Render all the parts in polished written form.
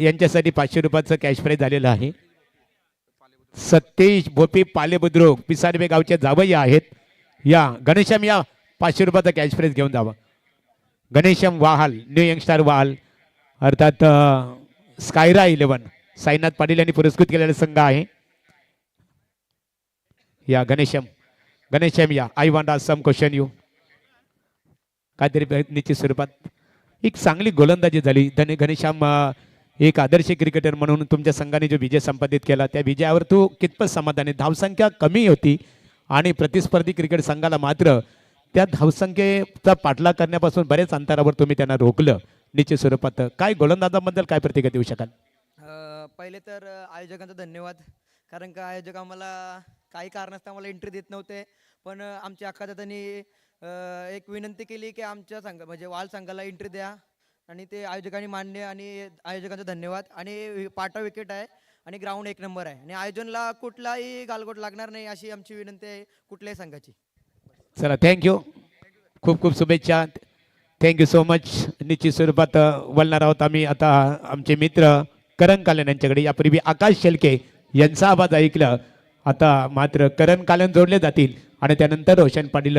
यांच्यासाठी 500 रुपयाचं cash price झालेलं आहे. सतीश भोपी पालेबुद्रुक पिसारबे गावचे जावई आहेत. या गणेशम या 500 रुपयाचा कॅश प्राईज घेऊन जावा. गणेशम वाहाल न्यू यंगस्टार वाहाल अर्थात स्कायरा 11 साईनाथ पाटील यांनी पुरस्कृत केलेला संघ आहे. या गणेशम या I want some question you. काहीतरी निश्चित स्वरूपात एक चांगली गोलंदाजी झाली. घनश्याम एक आदर्श क्रिकेटर म्हणून तुमच्या संघाने जो विजय संपादित केला त्या विजयावर तू कितपत समाधानी. धावसंख्या कमी होती आणि प्रतिस्पर्धी क्रिकेट संघाला मात्र त्या धावसंख्येचा पाठलाग करण्यापासून बरेच अंतरावर तुम्ही त्यांना रोखलं. निश्चित स्वरूपात काय गोलंदाजाबद्दल काय प्रतिक्रिया देऊ शकाल? पहिले तर आयोजकांचा धन्यवाद. कारण का आयोजक आम्हाला काही कारणास्तव आम्हाला एंट्री देत नव्हते. पण आमच्या अख्खा त्यांनी एक विनंती केली की आमच्या संघ म्हणजे वाल संघाला एंट्री द्या आणि ते आयोजकांनी मान्य आणि आयोजकांचा धन्यवाद. आणि पाटा विकेट आहे आणि ग्राउंड 1 नंबर आहे आणि आयोजनला कुठलाही गालगोट लागणार नाही अशी आमची विनंती आहे कुठल्याही संघाची. चला थँक्यू. खूप खूप शुभेच्छा. Thank you so much. निश्चित स्वरूपात बोलणार आहोत आम्ही आता आमचे मित्र करण कालन यांच्याकडे. यापूर्वी आकाश शेलके यांचा आवाज ऐकलं. आता मात्र करण कालन जोडले जातील आणि त्यानंतर रोशन पाटील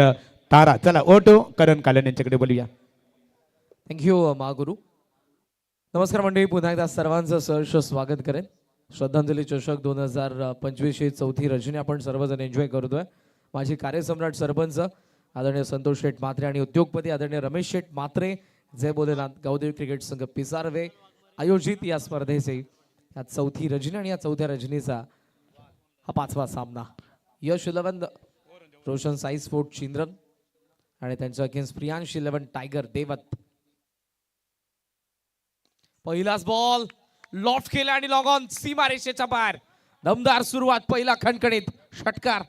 तारा. चला ओटो करण कालन यांच्याकडे बोलूया. थँक्यू महागुरु. नमस्कार मंडळी, पुन्हा एकदा सर्वांचं सहर्ष स्वागत करेन. श्रद्धांजली चषक 2025 ही चौथी रजनी आपण सर्वजण एन्जॉय करतोय. माझी कार्यसम्राट सरपंच आदरणीय संतोष शेठ म्हात्रे आणि उद्योगपती आदरणीय रमेश शेठ म्हात्रे जय भोलेनाथ गावदेवी क्रिकेट संघ पिसारवे आयोजित या स्पर्धेचे या चौथी रजनी आणि या चौथ्या रजनीचा हा 5वा सामना. यश 11 रोशन साई स्पोर्ट चिंद्रन आणि त्यांच्या अगेन्स्ट प्रियांश 11 टायगर देवत. पहिलाच बॉल लॉफ्ट केला आणि लॉग ऑन सीमा रेषेच्या बाहेर. दमदार सुरुवात, पहिला खणखणीत षटकार.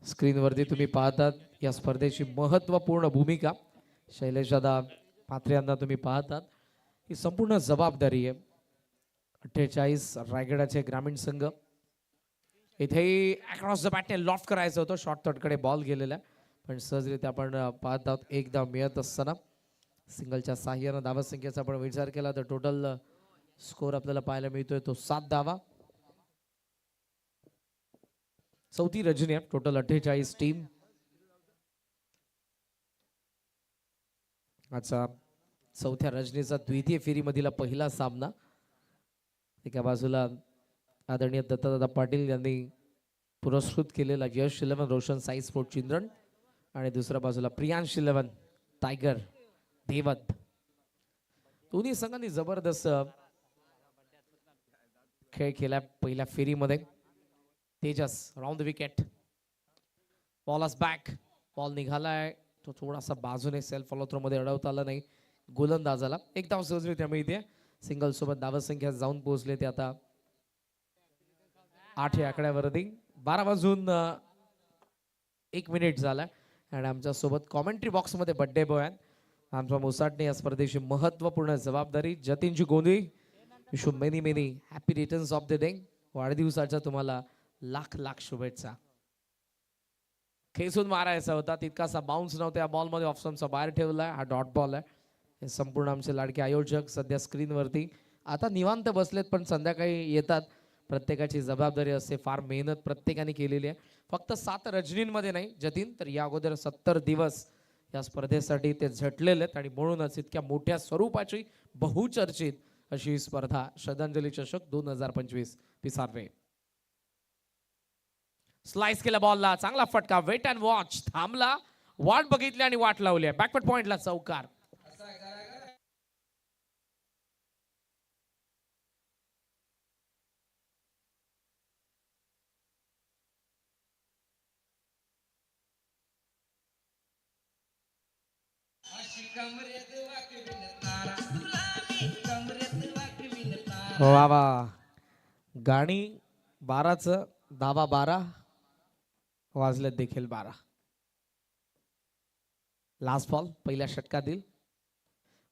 स्क्रीनवरती तुम्ही पाहतात या स्पर्धेची महत्त्वपूर्ण भूमिका. शैलेशदादा म्हात्रे यांना तुम्ही पाहतात. ही संपूर्ण जबाबदारी आहे 48 रायगडाचे ग्रामीण संघ. इथेही अक्रॉस द बॅटने लॉफ्ट करायचं होतं. शॉर्ट तटकडे बॉल गेलेला पण सहजरित्या आपण पाहत आहोत. एकदा मिळत असताना सिंगलच्या साह्यानं धावसंख्येचा आपण विचार केला तर टोटल स्कोर आपल्याला पाहायला मिळतोय तो 7 धावा. चौथी रजनी आहे. Total 48 team. आजचा चौथ्या रजनीचा द्वितीय फेरीमधील पहिला सामना. एका बाजूला आदरणीय दत्तदादा पाटील यांनी पुरस्कृत केलेला यश 11 रोशन साई स्पोर्ट चिंद्रन आणि दुसऱ्या बाजूला प्रियांश 11 टायगर देवत. दोन्ही संघांनी जबरदस्त खेळ केला पहिल्या फेरीमध्ये. Tejas round the wicket. Ball back. Ball निघालाय तो थोडासा बाजूने सेल्फ फॉलो थ्रो मध्ये अडवता आला नाही गोलंदाजाला. एक धाव सहजरित्या मिळते. सिंगल सोबत धावसंख्या जाऊन पोहोचले ते आता 8 या आकड्यावरती. 12 वाजून 1 मिनिट झाला आणि आमच्या सोबत कॉमेंट्री बॉक्स मध्ये बर्थडे बॉय आहेत आमच्या मोसाटने. या स्पर्धेची महत्वपूर्ण जबाबदारी. Jatinji Gondhali wish you many many happy returns of the day. वाढदिवसाच्या तुम्हाला लाख लाख शुभेच्छा. खेचून मारायचा होता तितकासा बाउन्स नव्हता. या बॉलमध्ये ऑप्शनचा बाहेर ठेवलाय. हा डॉट बॉल आहे. हे संपूर्ण आमचे लाडके आयोजक सध्या स्क्रीनवरती आता निवांत बसलेत पण संध्याकाळी येतात. प्रत्येकाची जबाबदारी असते. फार मेहनत प्रत्येकाने केलेली आहे. फक्त 7 रजनींमध्ये नाही जतीन तर या अगोदर 70 दिवस या स्पर्धेसाठी ते झटलेले आहेत आणि म्हणूनच इतक्या मोठ्या स्वरूपाची बहुचर्चित अशी स्पर्धा श्रद्धांजली चषक 2025 पिसारवे. स्लाइस केला बॉलला. चांगला फटका. Wait and watch. थांबला, वाट बघितली आणि वाट लावली. बॅकवर्ड पॉइंटला चौकार. वा वा. गाणी 12चं धावा 12 वाजलेत देखील 12. लास्ट बॉल पहिल्या षटकातील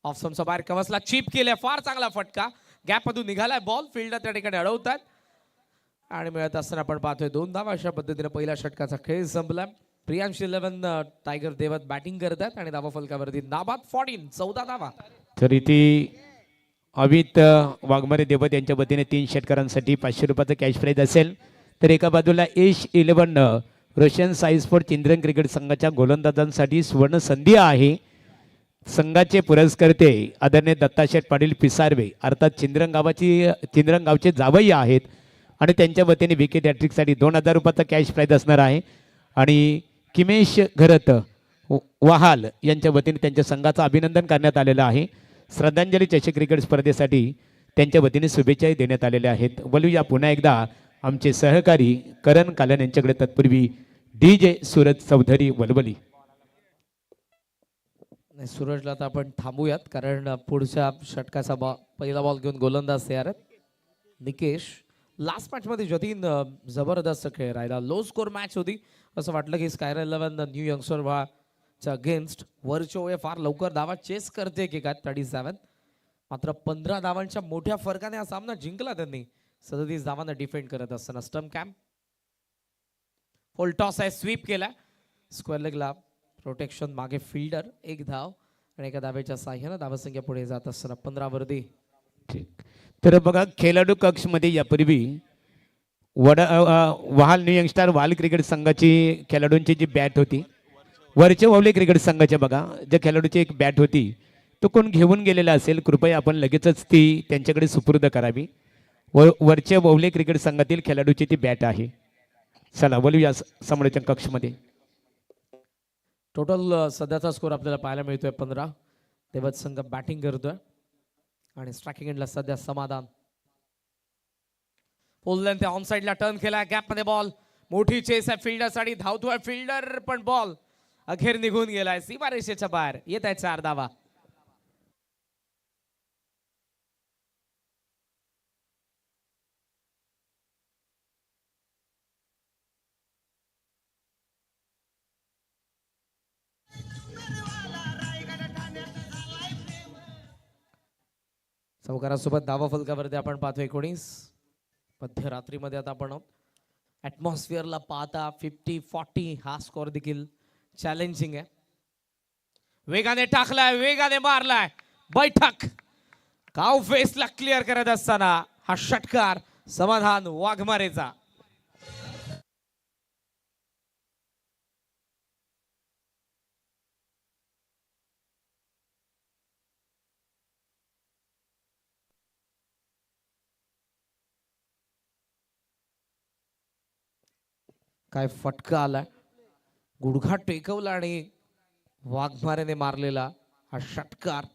ऑफ स्टंपचा बाहेर कवचला. चिप केल्या. फार चांगला फटका. गॅप मधून निघालाय बॉल, फिल्डर त्या ठिकाणी अडवतात आणि मिळत असताना आपण पाहतोय 2 धावा. अशा पद्धतीने पहिल्या षटकाचा खेळ संपला. प्रियांश 11 टायगर देवत बॅटिंग करतात आणि धावा फलकावरती नाबाद 14 धावा. तर इथे अमित वाघमारे देवत यांच्या वतीने 3 षटकारांसाठी 500 रुपयाचं कॅश प्राईज असेल. तर एका बाजूला एश 11 रोशन साई स्पोर्ट चिंद्रन क्रिकेट संघाच्या गोलंदाजांसाठी सुवर्ण संधी आहे. संघाचे पुरस्कर्ते आदरणीय दत्ताशेठ पाटील पिसारवे अर्थात चिंद्रन गावचे जावई आहेत आणि त्यांच्या वतीने विकेट हॅट्रिकसाठी 2000 रुपयाचा कॅश प्राईज असणार आहे. आणि किमेश घरत वहाल यांच्या वतीने त्यांच्या संघाचं अभिनंदन करण्यात आलेलं आहे. श्रद्धांजली चषक क्रिकेट स्पर्धेसाठी त्यांच्या वतीने शुभेच्छाही देण्यात आलेल्या आहेत. बोलूया पुन्हा एकदा आमचे सहकारी करण कालन यांच्याकडे. तत्पूर्वी DJ सूरज चौधरी वलवली. नाही, सूरजला तर आपण थांबूयात कारण पुढच्या षटकाचा पहिला बॉल घेऊन गोलंदाज तयार आहेत. निकेश लास्ट मॅच मध्ये जतीन जबरदस्त खेळ राहिला. लो स्कोर मॅच होती. असं वाटलं की स्कायर 11 न्यू यंगस्टर च्या अगेन्स्ट वरचोवे फार लवकर धावा चेस करते की काय 37. मात्र 15 धावांच्या मोठ्या फरकाने हा सामना जिंकला त्यांनी 37 धावांना डिफेंड करत असताना. स्टंप कॅम्प फुल टॉस आहे, स्वीप केला. स्क्वेअर लेगला प्रोटेक्शन, मागे फिल्डर, 1 धाव आणि एका धावेच्या साह्यानं धावसंख्या पुढे जात असताना 15 वरती. ठीक. तर बघा खेळाडू कक्षमध्ये यापूर्वी वहाल न्यू यंगस्टार वाल क्रिकेट संघाची खेळाडूंची जी बॅट होती, वरचे वावले क्रिकेट संघाचे बघा ज्या खेळाडूची एक बॅट होती तो कोण घेऊन गेलेला असेल कृपया आपण लगेचच ती त्यांच्याकडे सुपूर्द करावी. वरचे वावले क्रिकेट संघातील खेळाडूची ती बॅट आहे. चला बोलूया समालोचन कक्षमध्ये. टोटल सध्याचा स्कोर आपल्याला पाहायला मिळतोय 15. देवत संघ बॅटिंग करतोय आणि स्ट्रायकिंग एंडला सध्या समाधान. फुल लेंथ ऑन साइडला टर्न केला, गॅप मध्ये बॉल, मोठी चेस आहे फिल्डरसाठी, धावतोय फिल्डर पण बॉल अखेर निघून गेलाय सीमारेषेच्या बाहेर. येत आहे 4 धावा. चौकारासोबत धावा फलकावरती आपण पाहतो 19. मध्यरात्रीमध्ये आता आपण ऍटमॉस्फिअरला पाहता 50-40 हा स्कोर देखील चॅलेंजिंग आहे. वेगाने टाकलाय, वेगाने मारलाय, बैठक काव फेसला क्लिअर करत असताना हा षटकार समाधान वाघमारेचा. काय फटका आलाय, गुडघा टेकवला आणि वाघमारेने मारलेला हा षटकार.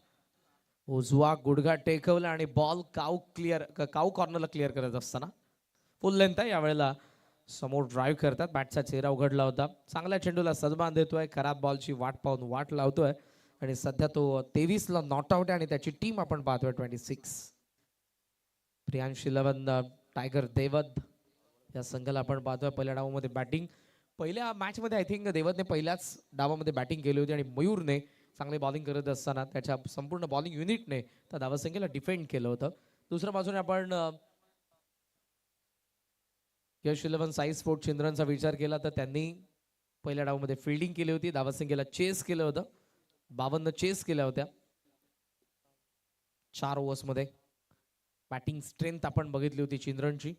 उजवा गुडघा टेकवला आणि बॉल काऊ कॉर्नरला क्लिअर करत असताना फुल लेंथ आहे. यावेळेला समोर ड्राईव्ह करतात, बॅटचा चेहरा उघडला होता. चांगल्या चेंडूला सन्मान देतोय, खराब बॉलची वाट पाहून वाट लावतोय आणि सध्या तो 23ला नॉट आउट आहे आणि त्याची टीम आपण पाहतोय 26. प्रियांश 11 टायगर देवत या संघाला आपण पाहतोय. पहिल्या डावामध्ये बॅटिंग, पहिल्या मॅच मध्ये आय थिंक देवतने पहिल्याच डावामध्ये बॅटिंग केली होती आणि मयूरने चांगली बॉलिंग करत असताना त्याच्या संपूर्ण बॉलिंग युनिटने त्या धावसंख्येला डिफेंड केलं होतं. दुसऱ्या बाजूने आपण यश 11 साई स्पोर्ट चिंद्रनचा विचार केला तर त्यांनी पहिल्या डावामध्ये फिल्डिंग केली होती, धावसंख्येला चेस केलं होतं, 52 चेस केल्या होत्या 4 ओव्हर्समध्ये. बॅटिंग स्ट्रेंथ आपण बघितली होती चिंद्रनची.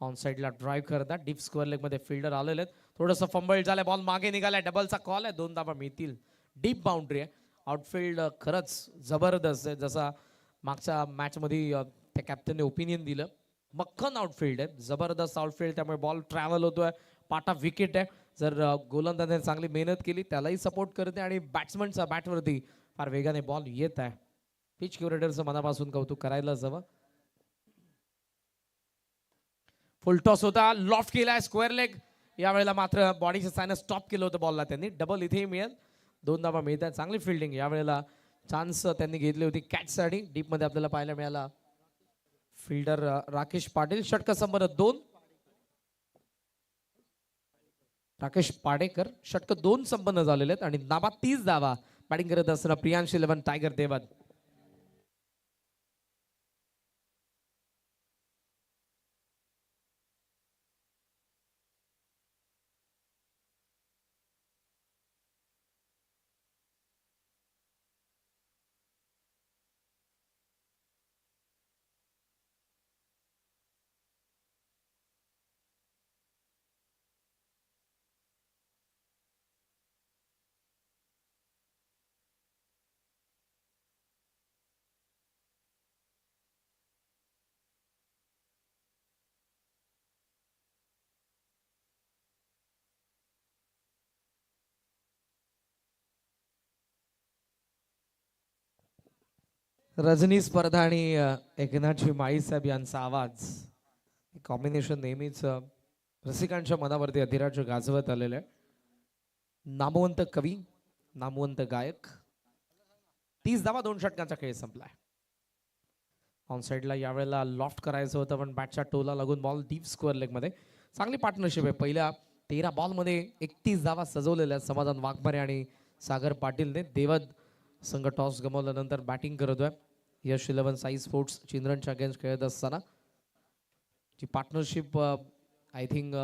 ऑन साइडला ड्राईव्ह करतात, डीप स्क्वेअर लेग मध्ये फिल्डर आलेले आहेत. थोडंसं फंबल झालंय, बॉल मागे निघालाय, डबलचा कॉल आहे, 2 धावा मिळतील. डीप बाउंड्री आहे. आउटफील्ड खरंच जबरदस्त आहे, जसा मागच्या मॅच मध्ये त्या कॅप्टनने ओपिनियन दिलं. मक्खन आउटफील्ड आहे, जबरदस्त आउटफील्ड, त्यामुळे बॉल ट्रॅव्हल होतोय, पाटा विकेट आहे. जर गोलंदाजाने चांगली मेहनत केली त्यालाही सपोर्ट करते आणि बॅट्समनच्या बॅटवरती फार वेगाने बॉल येत आहे. पिच क्युरेटरचं मनापासून कौतुक करायलाच हवं. फुल टॉस होता, लॉफ्ट केलाय, स्क्वेअर लेग. यावेळेला मात्र बॉडीच्या सायनं स्टॉप केलं होतं बॉलला त्यांनी. डबल इथेही मिळेल, 2 धावा मिळतात. चांगली फिल्डिंग यावेळेला चान्स त्यांनी घेतली होती कॅचसाठी. डीप मध्ये आपल्याला पाहायला मिळाला फिल्डर राकेश पाटील. षटक संपन्न 2. राकेश पाडेकर षटक 2 संपन्न झालेले आहेत आणि नाबाद 30 धावा बॅटिंग करत असताना प्रियांश 11 टायगर देवत. रजनी स्पर्धा आणि एकनाथजी माळी साहेब यांचा आवाज कॉम्बिनेशन नेहमीच रसिकांच्या मनावरती अधिराज्य गाजवत आलेलं आहे. नामवंत कवी, नामवंत गायक. 30 धावा 2 षटकांचा खेळ संपलाय. ऑन साईडला यावेळेला लॉफ्ट करायचं होतं पण बॅटच्या टोला लागून बॉल डीप स्क्वेअर लेग मध्ये. चांगली पार्टनरशिप आहे. पहिल्या 13 बॉलमध्ये 31 धावा सजवलेल्या समाधान वाघमारे आणि सागर पाटीलने. देवद संघ टॉस गमावल्यानंतर बॅटिंग करतोय. यश 11 साई स्पोर्ट्स चिंद्रनच्या अगेन्स्ट खेळत असताना जी पार्टनरशिप आय थिंक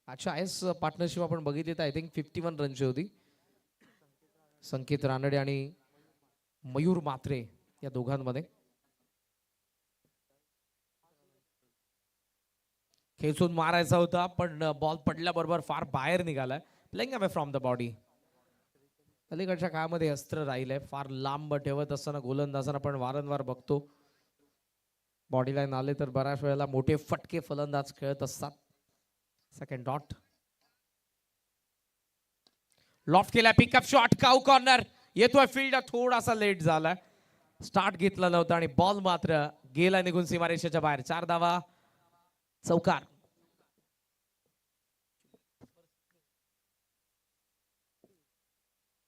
अच्छा आयस पार्टनरशिप आपण बघितली तर आय थिंक 51 रनची होती. संकेत रानडे आणि मयूर मात्रे या दोघांमध्ये. खेचून मारायचा होता पण बॉल पडल्याबरोबर फार बाहेर निघालाय. Playing away from the body. अलीकडच्या काळामध्ये अस्त्र राहिलंय. फार लांब ठेवत असताना गोलंदाजांना आपण वारंवार बघतो बॉडी लाईन आले तर बऱ्याच वेळेला मोठे फटके फलंदाज खेळत असतात. Second dot. लॉफ्ट केला. Pickup shot. काऊ कॉर्नर येतोय. फील्ड थोडासा लेट झालाय. स्टार्ट घेतला नव्हता आणि बॉल मात्र गेला निघून सीमारेषेच्या बाहेर. 4 धावा चौकार.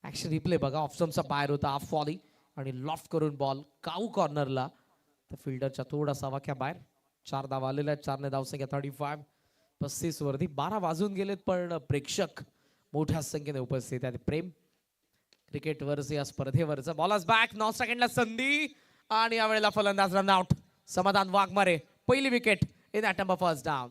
ऍक्शन रिप्ले बघा. ऑप्शनचा बाहेर होता. हाफ फॉली आणि लॉफ्ट करून बॉल काऊ कॉर्नरला. तर फिल्डरच्या थोडासा वाक्या बाहेर. 4 धावा आलेल्या आहेत. 4 ने धावसंख्या 35. 35 वरती 12 वाजून गेलेत पण प्रेक्षक मोठ्या संख्येने उपस्थित आहेत. प्रेम क्रिकेटवरच या स्पर्धेवरचा. Bowlers back. 9 सेकंडला संधी आणि यावेळेला फलंदाज रन आउट. समाधान वाघमारे. पहिली wicket in that number first down.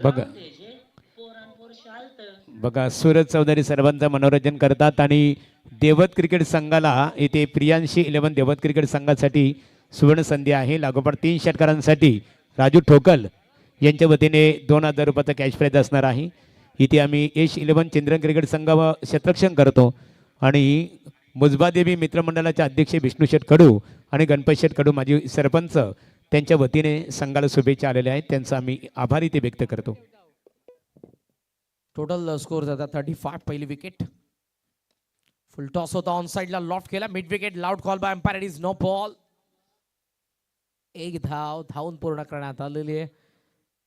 बघा बघा सूरज चौधरी सर्वांचं मनोरंजन करतात आणि देवत क्रिकेट संघाला इथे प्रियांशी 11 देवत क्रिकेट संघासाठी सुवर्ण संधी आहे. लागोपाठ 3 षटकारांसाठी राजू ठोकल यांच्या वतीने 2000 रुपयाचा कॅश प्राईज असणार आहे. इथे आम्ही यश 11 चंद्रन क्रिकेट संघ क्षेत्ररक्षण करतो आणि मुजबादेवी मित्रमंडळाचे अध्यक्ष विष्णू शेठ कडू आणि गणपत शेठ कडू माजी सरपंच त्यांच्या वतीने संघाला शुभेच्छा आलेल्या आहेत. त्यांचा आम्ही आभार इथे व्यक्त करतो. टोटल स्कोर जातात 35. पहिली विकेट. फुल टॉस होता. ऑन साइडला लॉफ्ट केला. Mid wicket. Loud call by umpire. It is no ball. एक धाव धावून पूर्ण करण्यात आलेली आहे.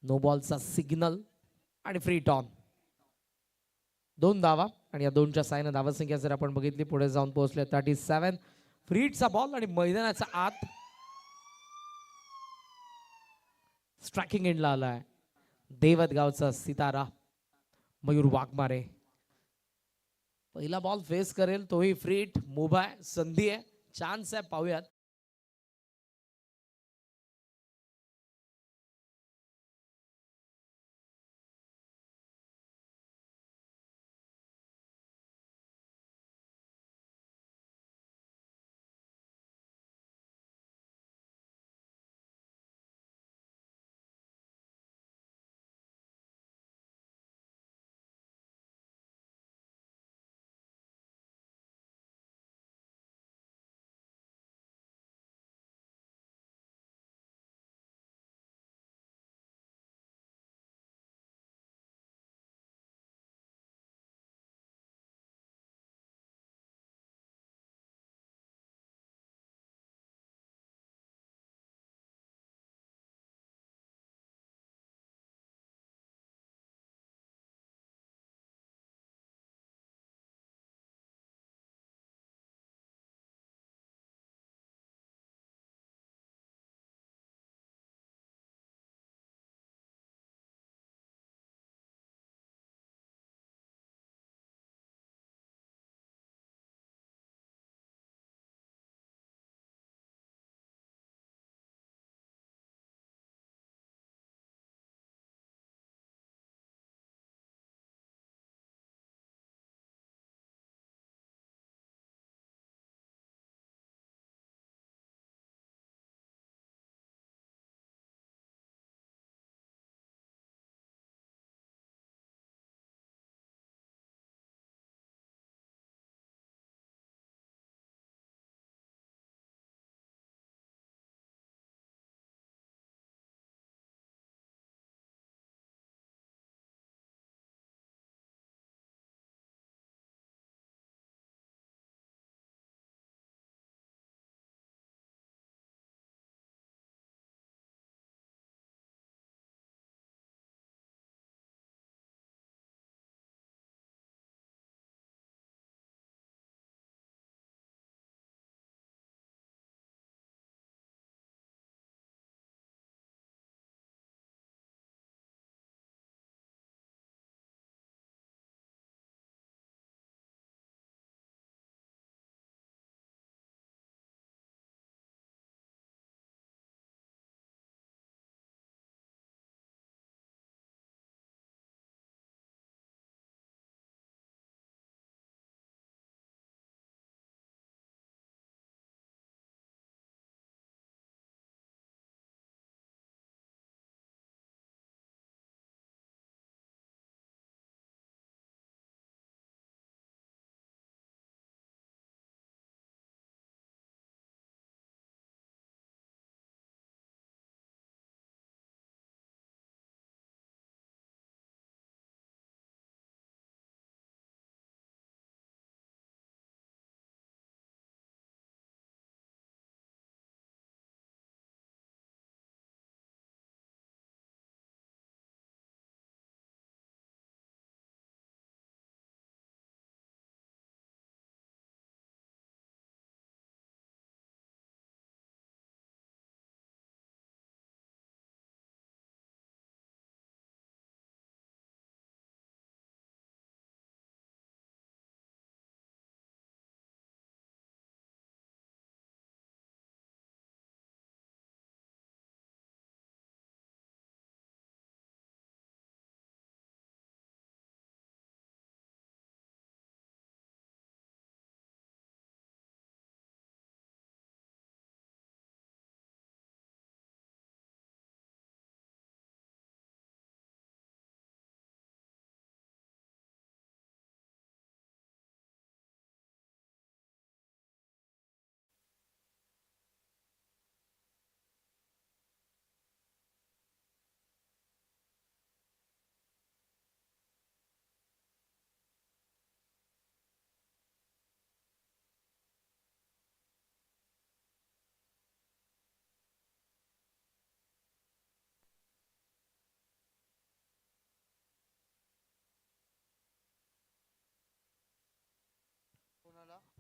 नो बॉलचा सिग्नल आणि फ्री टॉन. 2 धावा आणि या 2च्या साहाय्याने धावसंख्या जर आपण बघितली पुढे जाऊन पोहोचले 37. फ्रीटचा बॉल आणि मैदानाचा आत स्ट्रायकिंग एंडला आलाय देवत गावचा सितारा मयूर वाघमारे. पहिला बॉल फेस करेल तोही फ्रीट. मूव्ह आहे. संधी आहे. चान्स आहे. पाहूयात.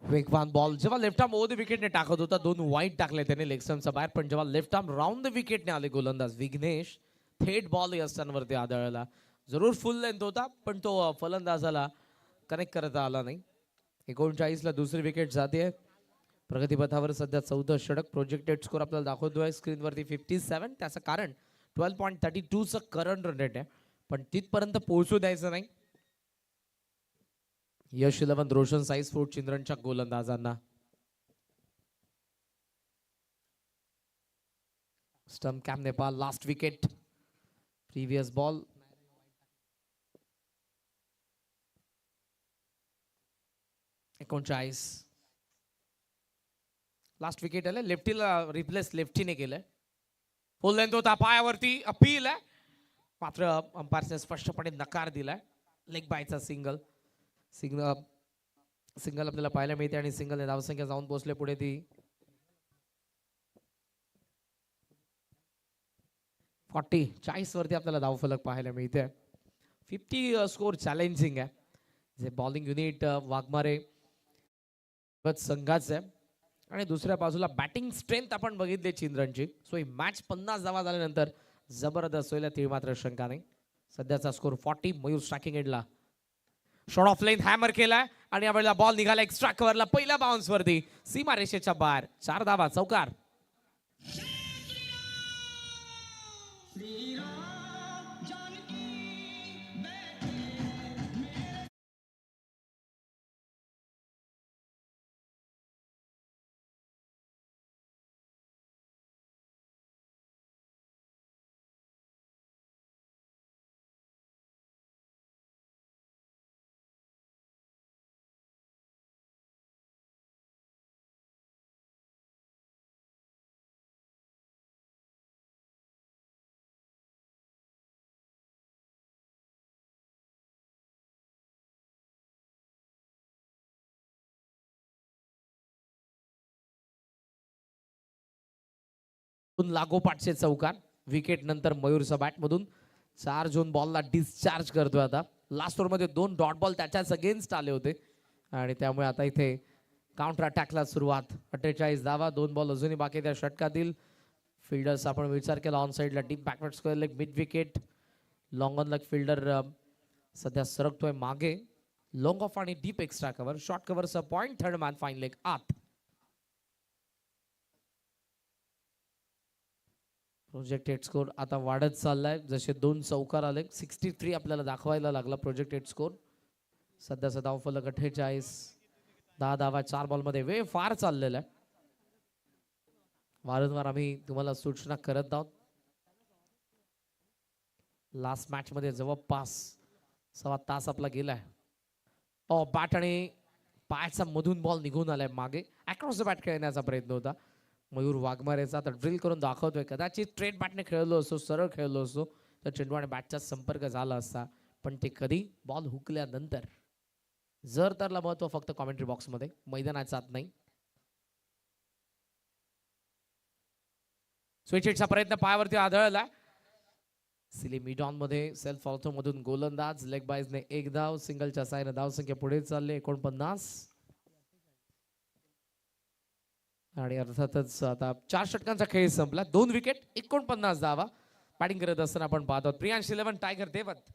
वेगवान बॉल जेव्हा लेफ्ट आर्म ओव्हर द विकेटने टाकत होता, 2 वाईट टाकले त्याने लेग स्टंपच्या बाहेर, पण जेव्हा लेफ्ट आर्म राऊंड द विकेटने आले गोलंदाज विघ्नेश, थेट बॉल यष्टांवरती आदळला. जरूर फुल लेंथ होता, पण तो फलंदाजाला कनेक्ट करता आला नाही. 39 ला दुसरी विकेट जाते. प्रगतीपथावर सध्या 14 षटक. प्रोजेक्टेड स्कोर आपल्याला दाखवतोय स्क्रीनवरती 57. त्याचं कारण 12.32 चं करंट रन रेट आहे, पण तिथपर्यंत पोहोचू द्यायचं नाही. यश 11 रोशन साई स्पोर्ट चिंद्रनच्या गोलंदाजांना. Stump camp Nepal last wicket. Previous ball. एकोणचाळीस. लास्ट विकेट आले. लेफ्टीला रिप्लेस लेफ्टीने केलंय. फुल लेंथ होता, पायावरती अपील आहे, मात्र अंपायरने स्पष्टपणे नकार दिलाय. लेग बायचा सिंगल. सिंगल आपल्याला पाहायला मिळते आणि सिंगल धावसंख्या जाऊन पोहोचले पुढे ती 40 वरती आपल्याला धावफलक पाहायला मिळते. 50 स्कोर चॅलेंजिंग आहे. जे बॉलिंग युनिट वाघमारे संघाच आहे आणि दुसऱ्या बाजूला बॅटिंग स्ट्रेंथ आपण बघितली चिंद्रनची. सो ही मॅच 50 धावा झाल्यानंतर जबरदस्त होईल, ती मात्र शंका नाही. सध्याचा स्कोर 40. मयूर स्ट्रायकिंग एंडला. शॉट ऑफ लेंथ हॅमर केलाय आणि यावेळेला बॉल निघाला एक्स्ट्रा कव्हरला पहिल्या बाउन्स वरती सीमा रेषेच्या बाहेर. 4 धावा चौकार. लागोपाठचे चौकार. विकेट नंतर मयूरचा बॅट मधून 4 झोन बॉलला डिस्चार्ज करतोय. आता लास्ट ओव्हर मध्ये 2 डॉट बॉल त्याच्याच अगेन्स्ट आले होते आणि त्यामुळे आता इथे काउंटर अटॅकला सुरुवात. 48 धावा. 2 बॉल अजूनही बाकी त्या षटकातील. फिल्डर्स आपण विचार केला ऑन साइडला deep backward square leg mid wicket. Long on leg fielder सध्या सरकतोय मागे. लॉंग ऑफ आणि डीप एक्स्ट्रा कव्हर. शॉर्ट कव्हरचा point. Third man fine leg आत. प्रोजेक्टेड स्कोर आता वाढत चाललाय. जसे 2 चौकार आले. 63 आपल्याला दाखवायला लागला प्रोजेक्टेड स्कोर. सध्याचा धावफलक 48. 10 धावा 4 बॉलमध्ये. वेळ फार चाललेला आहे. वारंवार आम्ही तुम्हाला सूचना करत आहोत. लास्ट मॅच मध्ये जवळपास 1.25 तास आपला गेलाय. बॅट आणि पायाचा मधून बॉल निघून आलाय मागे. अक्रॉस द बॅट खेळण्याचा प्रयत्न होता मयूर वाघमारेचा. तर ड्रिल करून दाखवतोय. कदाचित स्ट्रेट बॅटने खेळलो असतो, सरळ खेळलो असतो तर चेंडू आणि बॅटचा संपर्क झाला असता, पण ते कधी बॉल हुकल्यानंतर. जर तरला महत्व फक्त कॉमेंट्री बॉक्स मध्ये, मैदानाचा आत नाही. स्विच प्रयत्न पायावरती आढळला. सिली मिडॉन मध्ये सेल्फ ऑर्थो मधून गोलंदाज. लेग बायजने 1 धाव. सिंगलच्या साहाय्याने धावसंख्या पुढे चालले 49. आणि अर्थातच आता 4 षटकांचा खेळ संपला. 2 विकेट 49 धावा. बॅटिंग करत असताना आपण पाहतो प्रियांश 11 टायगर देवत.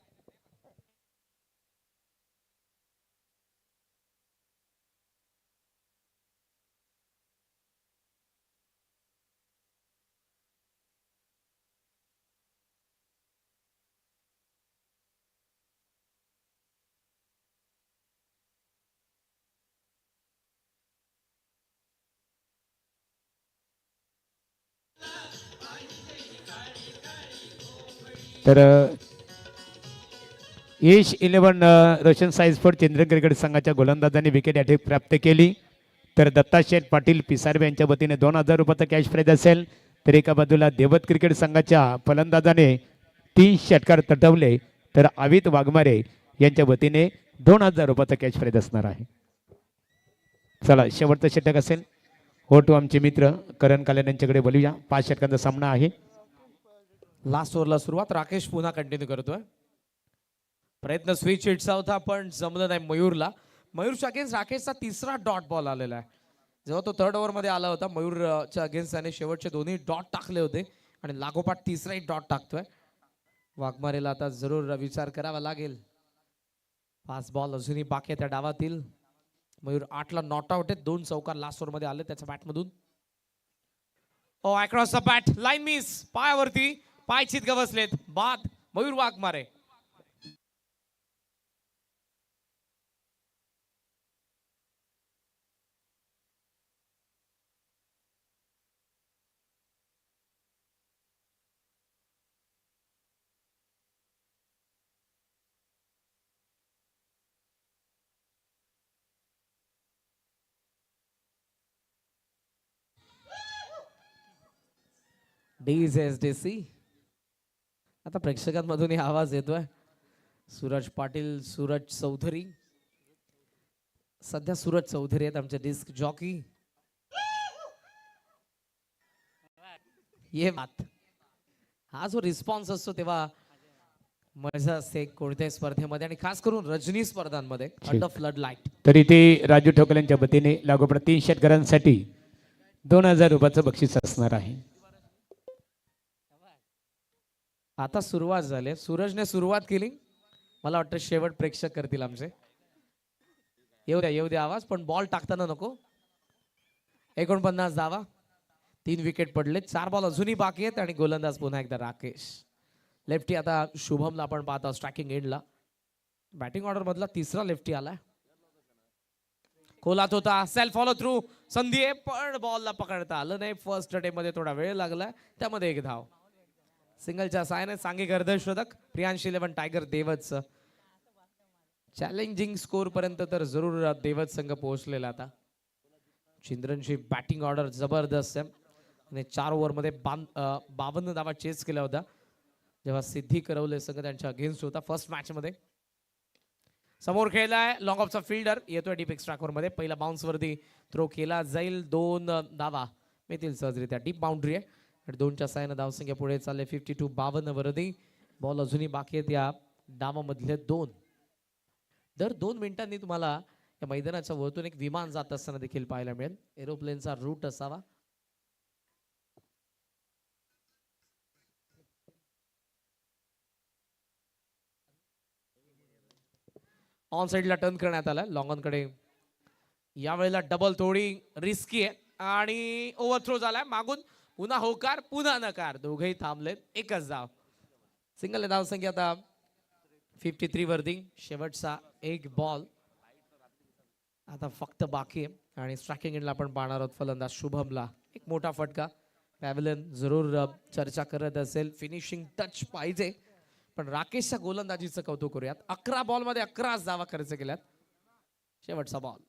तर यश 11 रोशन साई स्पोर्ट चंद्रगड संघाच्या गोलंदाजांनी विकेट या ठिकाणी प्राप्त केली. तर दत्ता शेठ पाटील पिसारवे यांच्या वतीने 2000 रुपयाचा कॅश प्राइज असेल. तर एका बाजूला देवत क्रिकेट संघाच्या फलंदाजाने 3 षटकार तटवले. तर अवित वाघमारे यांच्या वतीने 2000 रुपयाचा कॅश प्राइज असणार आहे. चला शेवटचं षटक असेल. हो टू आमचे मित्र करण कालन यांच्याकडे बोलूया. 5 षटकांचा सामना आहे. लास्ट ओव्हरला सुरुवात. राकेश पुन्हा कंटिन्यू करतोय. प्रयत्न स्विच हिटचा होता पण जमलं नाही मयूरला. मयूरच्या अगेन्स्ट राकेशचा तिसरा डॉट बॉल आलेला आहे. जेव्हा तो थर्ड ओव्हरमध्ये आला होता मयूरच्या अगेन्स्ट त्याने शेवटचे दोन्ही डॉट टाकले होते आणि लागोपाठ तिसराही डॉट टाकतोय. वाघमारेला आता जरूर विचार करावा लागेल. 5 बॉल अजूनही बाकी आहे त्या डावातील. मयूर 8ला नॉट आउट आहे. 2 चौकार लास्ट ओव्हरमध्ये आले त्याच्या बॅटमधून. Oh across the bat line miss. पायावरती पाय चित बसलेत. बाद मयूर वाघमारे. DSDC आता प्रेक्षकांमधूनही आवाज येतोय. सूरज पाटील, सूरज चौधरी. सध्या सूरज चौधरी आहेत आमचे डिस्क जॉकी. ये बात. हा जो रिस्पॉन्स असतो तेव्हा मजा असते कोणत्याही स्पर्धेमध्ये आणि खास करून रजनी स्पर्धांमध्ये. Under flood light. तरी ते राजू ठोकल्यांच्या वतीने लागोपाठ 3 षटकारांसाठी 2000 रुपयाचं बक्षीस असणार आहे. आता सुरुवात झाली. सूरजने सुरुवात केली. मला वाटतं शेवट प्रेक्षक करतील आमचे. येऊ द्या आवाज, पण बॉल टाकताना नको. 49 धावा. 3 विकेट पडले. 4 बॉल अजूनही बाकी आहेत आणि गोलंदाज पुन्हा एकदा राकेश. लेफ्टी आता शुभमला आपण पाहतो स्ट्रायकिंग एंडला. बॅटिंग ऑर्डर मधला तिसरा लेफ्टी आलाय. खोलात होता. सेल्फ फॉलो थ्रू संधी आहे पण बॉलला पकडता आलं नाही. फर्स्ट अटेम्प्ट मध्ये थोडा वेळ लागला. त्यामध्ये 1 धाव. सिंगलच्या साहाय्याने सांघिक अर्धशतक. प्रियांश 11 टायगर देवच. चॅलेंजिंग स्कोर पर्यंत तर जरूर देवत संघ पोहोचलेला. आता चिंद्रनची बॅटिंग ऑर्डर जबरदस्त आहे आणि 4 ओव्हरमध्ये 52 धावा चेस केल्या होत्या जेव्हा सिद्धी करवले संघ त्यांच्या अगेन्स्ट होता फर्स्ट मॅच मध्ये. समोर खेळलाय लॉंग ऑफचा फिल्डर. येतोय डीप एक्स्ट्रा वर. पहिला बाउन्स वरती थ्रो केला जाईल. 2 धावा मिळतील सहजरित्या. डीप बाउंड्री आहे आणि 2च्या साहाय्याने धावसंख्या पुढे चालले. 52 52 वरती. बॉल अजूनही बाकी आहेत या डावामधले 2. दर 2 मिनिटांनी तुम्हाला या मैदानाच्या वरतून एक विमान जात असताना देखील पाहायला मिळेल. एरोप्लेनचा रूट असावा. ऑन साइडला टर्न करण्यात आला लॉंग ऑन कडे. यावेळेला डबल थोडी रिस्की आहे आणि ओव्हरथ्रो झालाय मागून. पुन्हा होकार पुन्हा नकार. दोघेही थांबलेत. 1च धाव. सिंगल धावसंख्या आता 53 वरती. शेवटचा 1 बॉल आता फक्त बाकी आहे आणि स्ट्रायकिंग एंडला आपण पाहणार आहोत फलंदाज शुभमला. एक मोठा फटका. पॅव्हलियन जरूर चर्चा करत असेल. फिनिशिंग टच पाहिजे पण राकेशच्या गोलंदाजीचं कौतुक करूयात. 11 बॉल मध्ये 11 धावा खर्च केल्यात. शेवटचा बॉल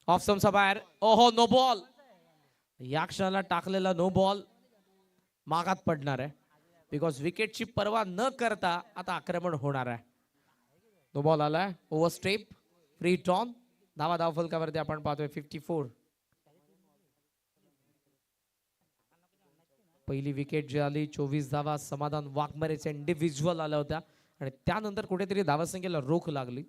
ऑफ स्टंपचा बाहेर. ओहो नो बॉल. या क्षणाला टाकलेला नो बॉल मागात पडणार आहे बिकॉज विकेटची पर्वा न करता आता आक्रमण होणार आहे. नो बॉल आलाय. Over step. फ्री टॉन. धाव फलकावरती आपण पाहतोय 54. पहिली विकेट जी आली 24 धावा. समाधान वाघमारेचे इंडिव्हिज्युअल आल्या होत्या आणि त्यानंतर कुठेतरी धावसंख्येला रोख लागली.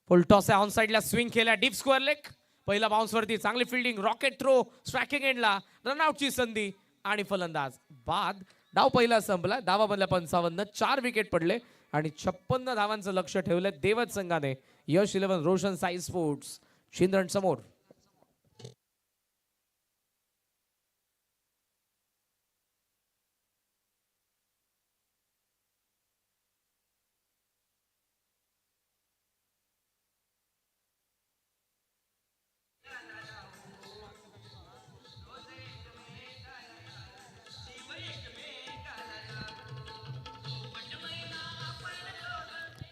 फुल टॉस आहे. ऑन साइडला स्विंग केला. Deep square leg. पहिला बाउन्स वरती चांगली फिल्डिंग. Rocket throw. स्ट्रायकिंग एंडला रनआउटची संधी आणि फलंदाज बाद. डाव पहिला संपला. धावामधल्या 55. 4 विकेट पडले आणि 56 धावांचं लक्ष ठेवलं देवत संघाने. यश 11 रोशन साई स्पोर्ट्स चिंद्रन समोर.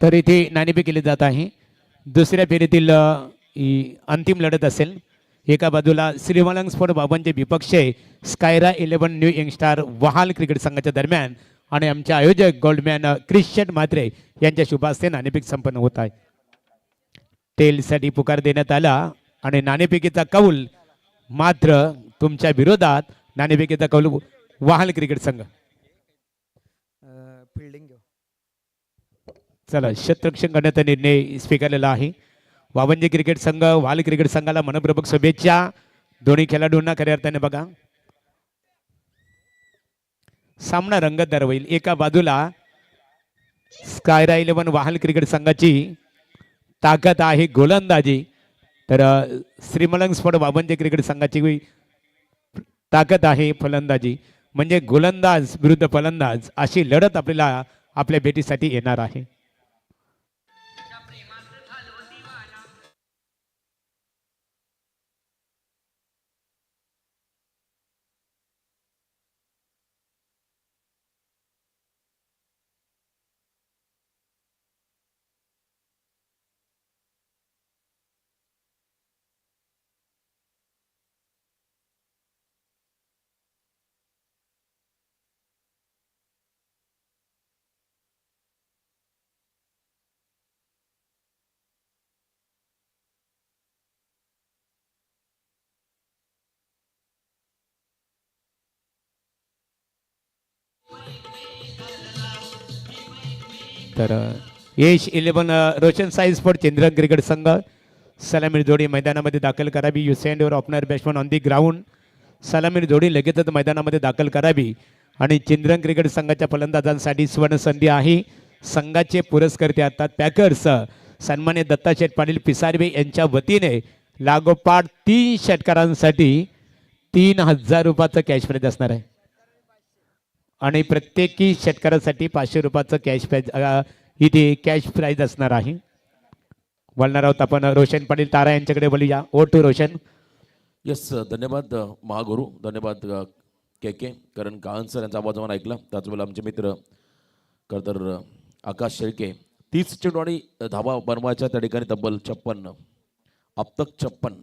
तर इथे नाणेफेक केली जात आहे. दुसऱ्या फेरीतील ही अंतिम लढत असेल. एका बाजूला श्रीमलंग स्पोर्ट बाबांचे विपक्ष स्कायरा 11 न्यू यंगस्टार वहाल क्रिकेट संघाच्या दरम्यान आणि आमचे आयोजक गोल्डमॅन क्रिश्चियन म्हात्रे यांच्या शुभ हस्ते नाणेफेक संपन्न होत आहे. टेलसाठी पुकार देण्यात आला आणि नाणेफेकीचा कौल मात्र तुमच्या विरोधात. नाणेफेकीचा कौल वहाल क्रिकेट संघ. फिल्डिंग घेऊ. चला क्षेत्ररक्षण करण्याचा निर्णय स्वीकारलेला आहे. वावंजे क्रिकेट संघ वाल क्रिकेट संघाला मनपूर्वक शुभेच्छा. दोन्ही खेळाडूंना खऱ्या अर्थाने बघा सामना रंगतदार होईल. एका बाजूला स्कायरा 11 वाहल क्रिकेट संघाची ताकद आहे गोलंदाजी, तर श्रीमलंग स्पोर्ट वावंजे क्रिकेट संघाची ताकद आहे फलंदाजी. म्हणजे गोलंदाज विरुद्ध फलंदाज अशी लढत आपल्याला आपल्या भेटीसाठी येणार आहे. तर यश 11 रोशन साई स्पोर्ट चंद्रन क्रिकेट संघ सलामी जोडी मैदानामध्ये दाखल करावी. You send your opener batsman on the ground. सलामी जोडी लगेचच मैदानामध्ये दाखल करावी. आणि चंद्रन क्रिकेट संघाच्या फलंदाजांसाठी सुवर्ण संधी आहे. संघाचे पुरस्कर्ते असतात पॅकर्स सन्मान्य दत्ता शेठ पाटील पिसारवे यांच्या वतीने लागोपाठ 3 षटकारांसाठी 3000 रुपयाचं कॅश प्राइज असणार आहे. आणि प्रत्येकी षटकारासाठी 500 रुपयाचं कॅश प्राइज इथे कॅश प्राइज असणार आहे. बोलणार आहोत आपण रोशन पाटील तारा यांच्याकडे बोलूया. O two Roshan. येस, धन्यवाद महागुरु, धन्यवाद के के करण काळन सर यांचा आवाज आपण ऐकला. त्याचवेळेला आमचे मित्र खरंतर आकाश शेळके 30 चेंडू आणि धावा बनवायच्या त्या ठिकाणी तब्बल 56 अब तक 56.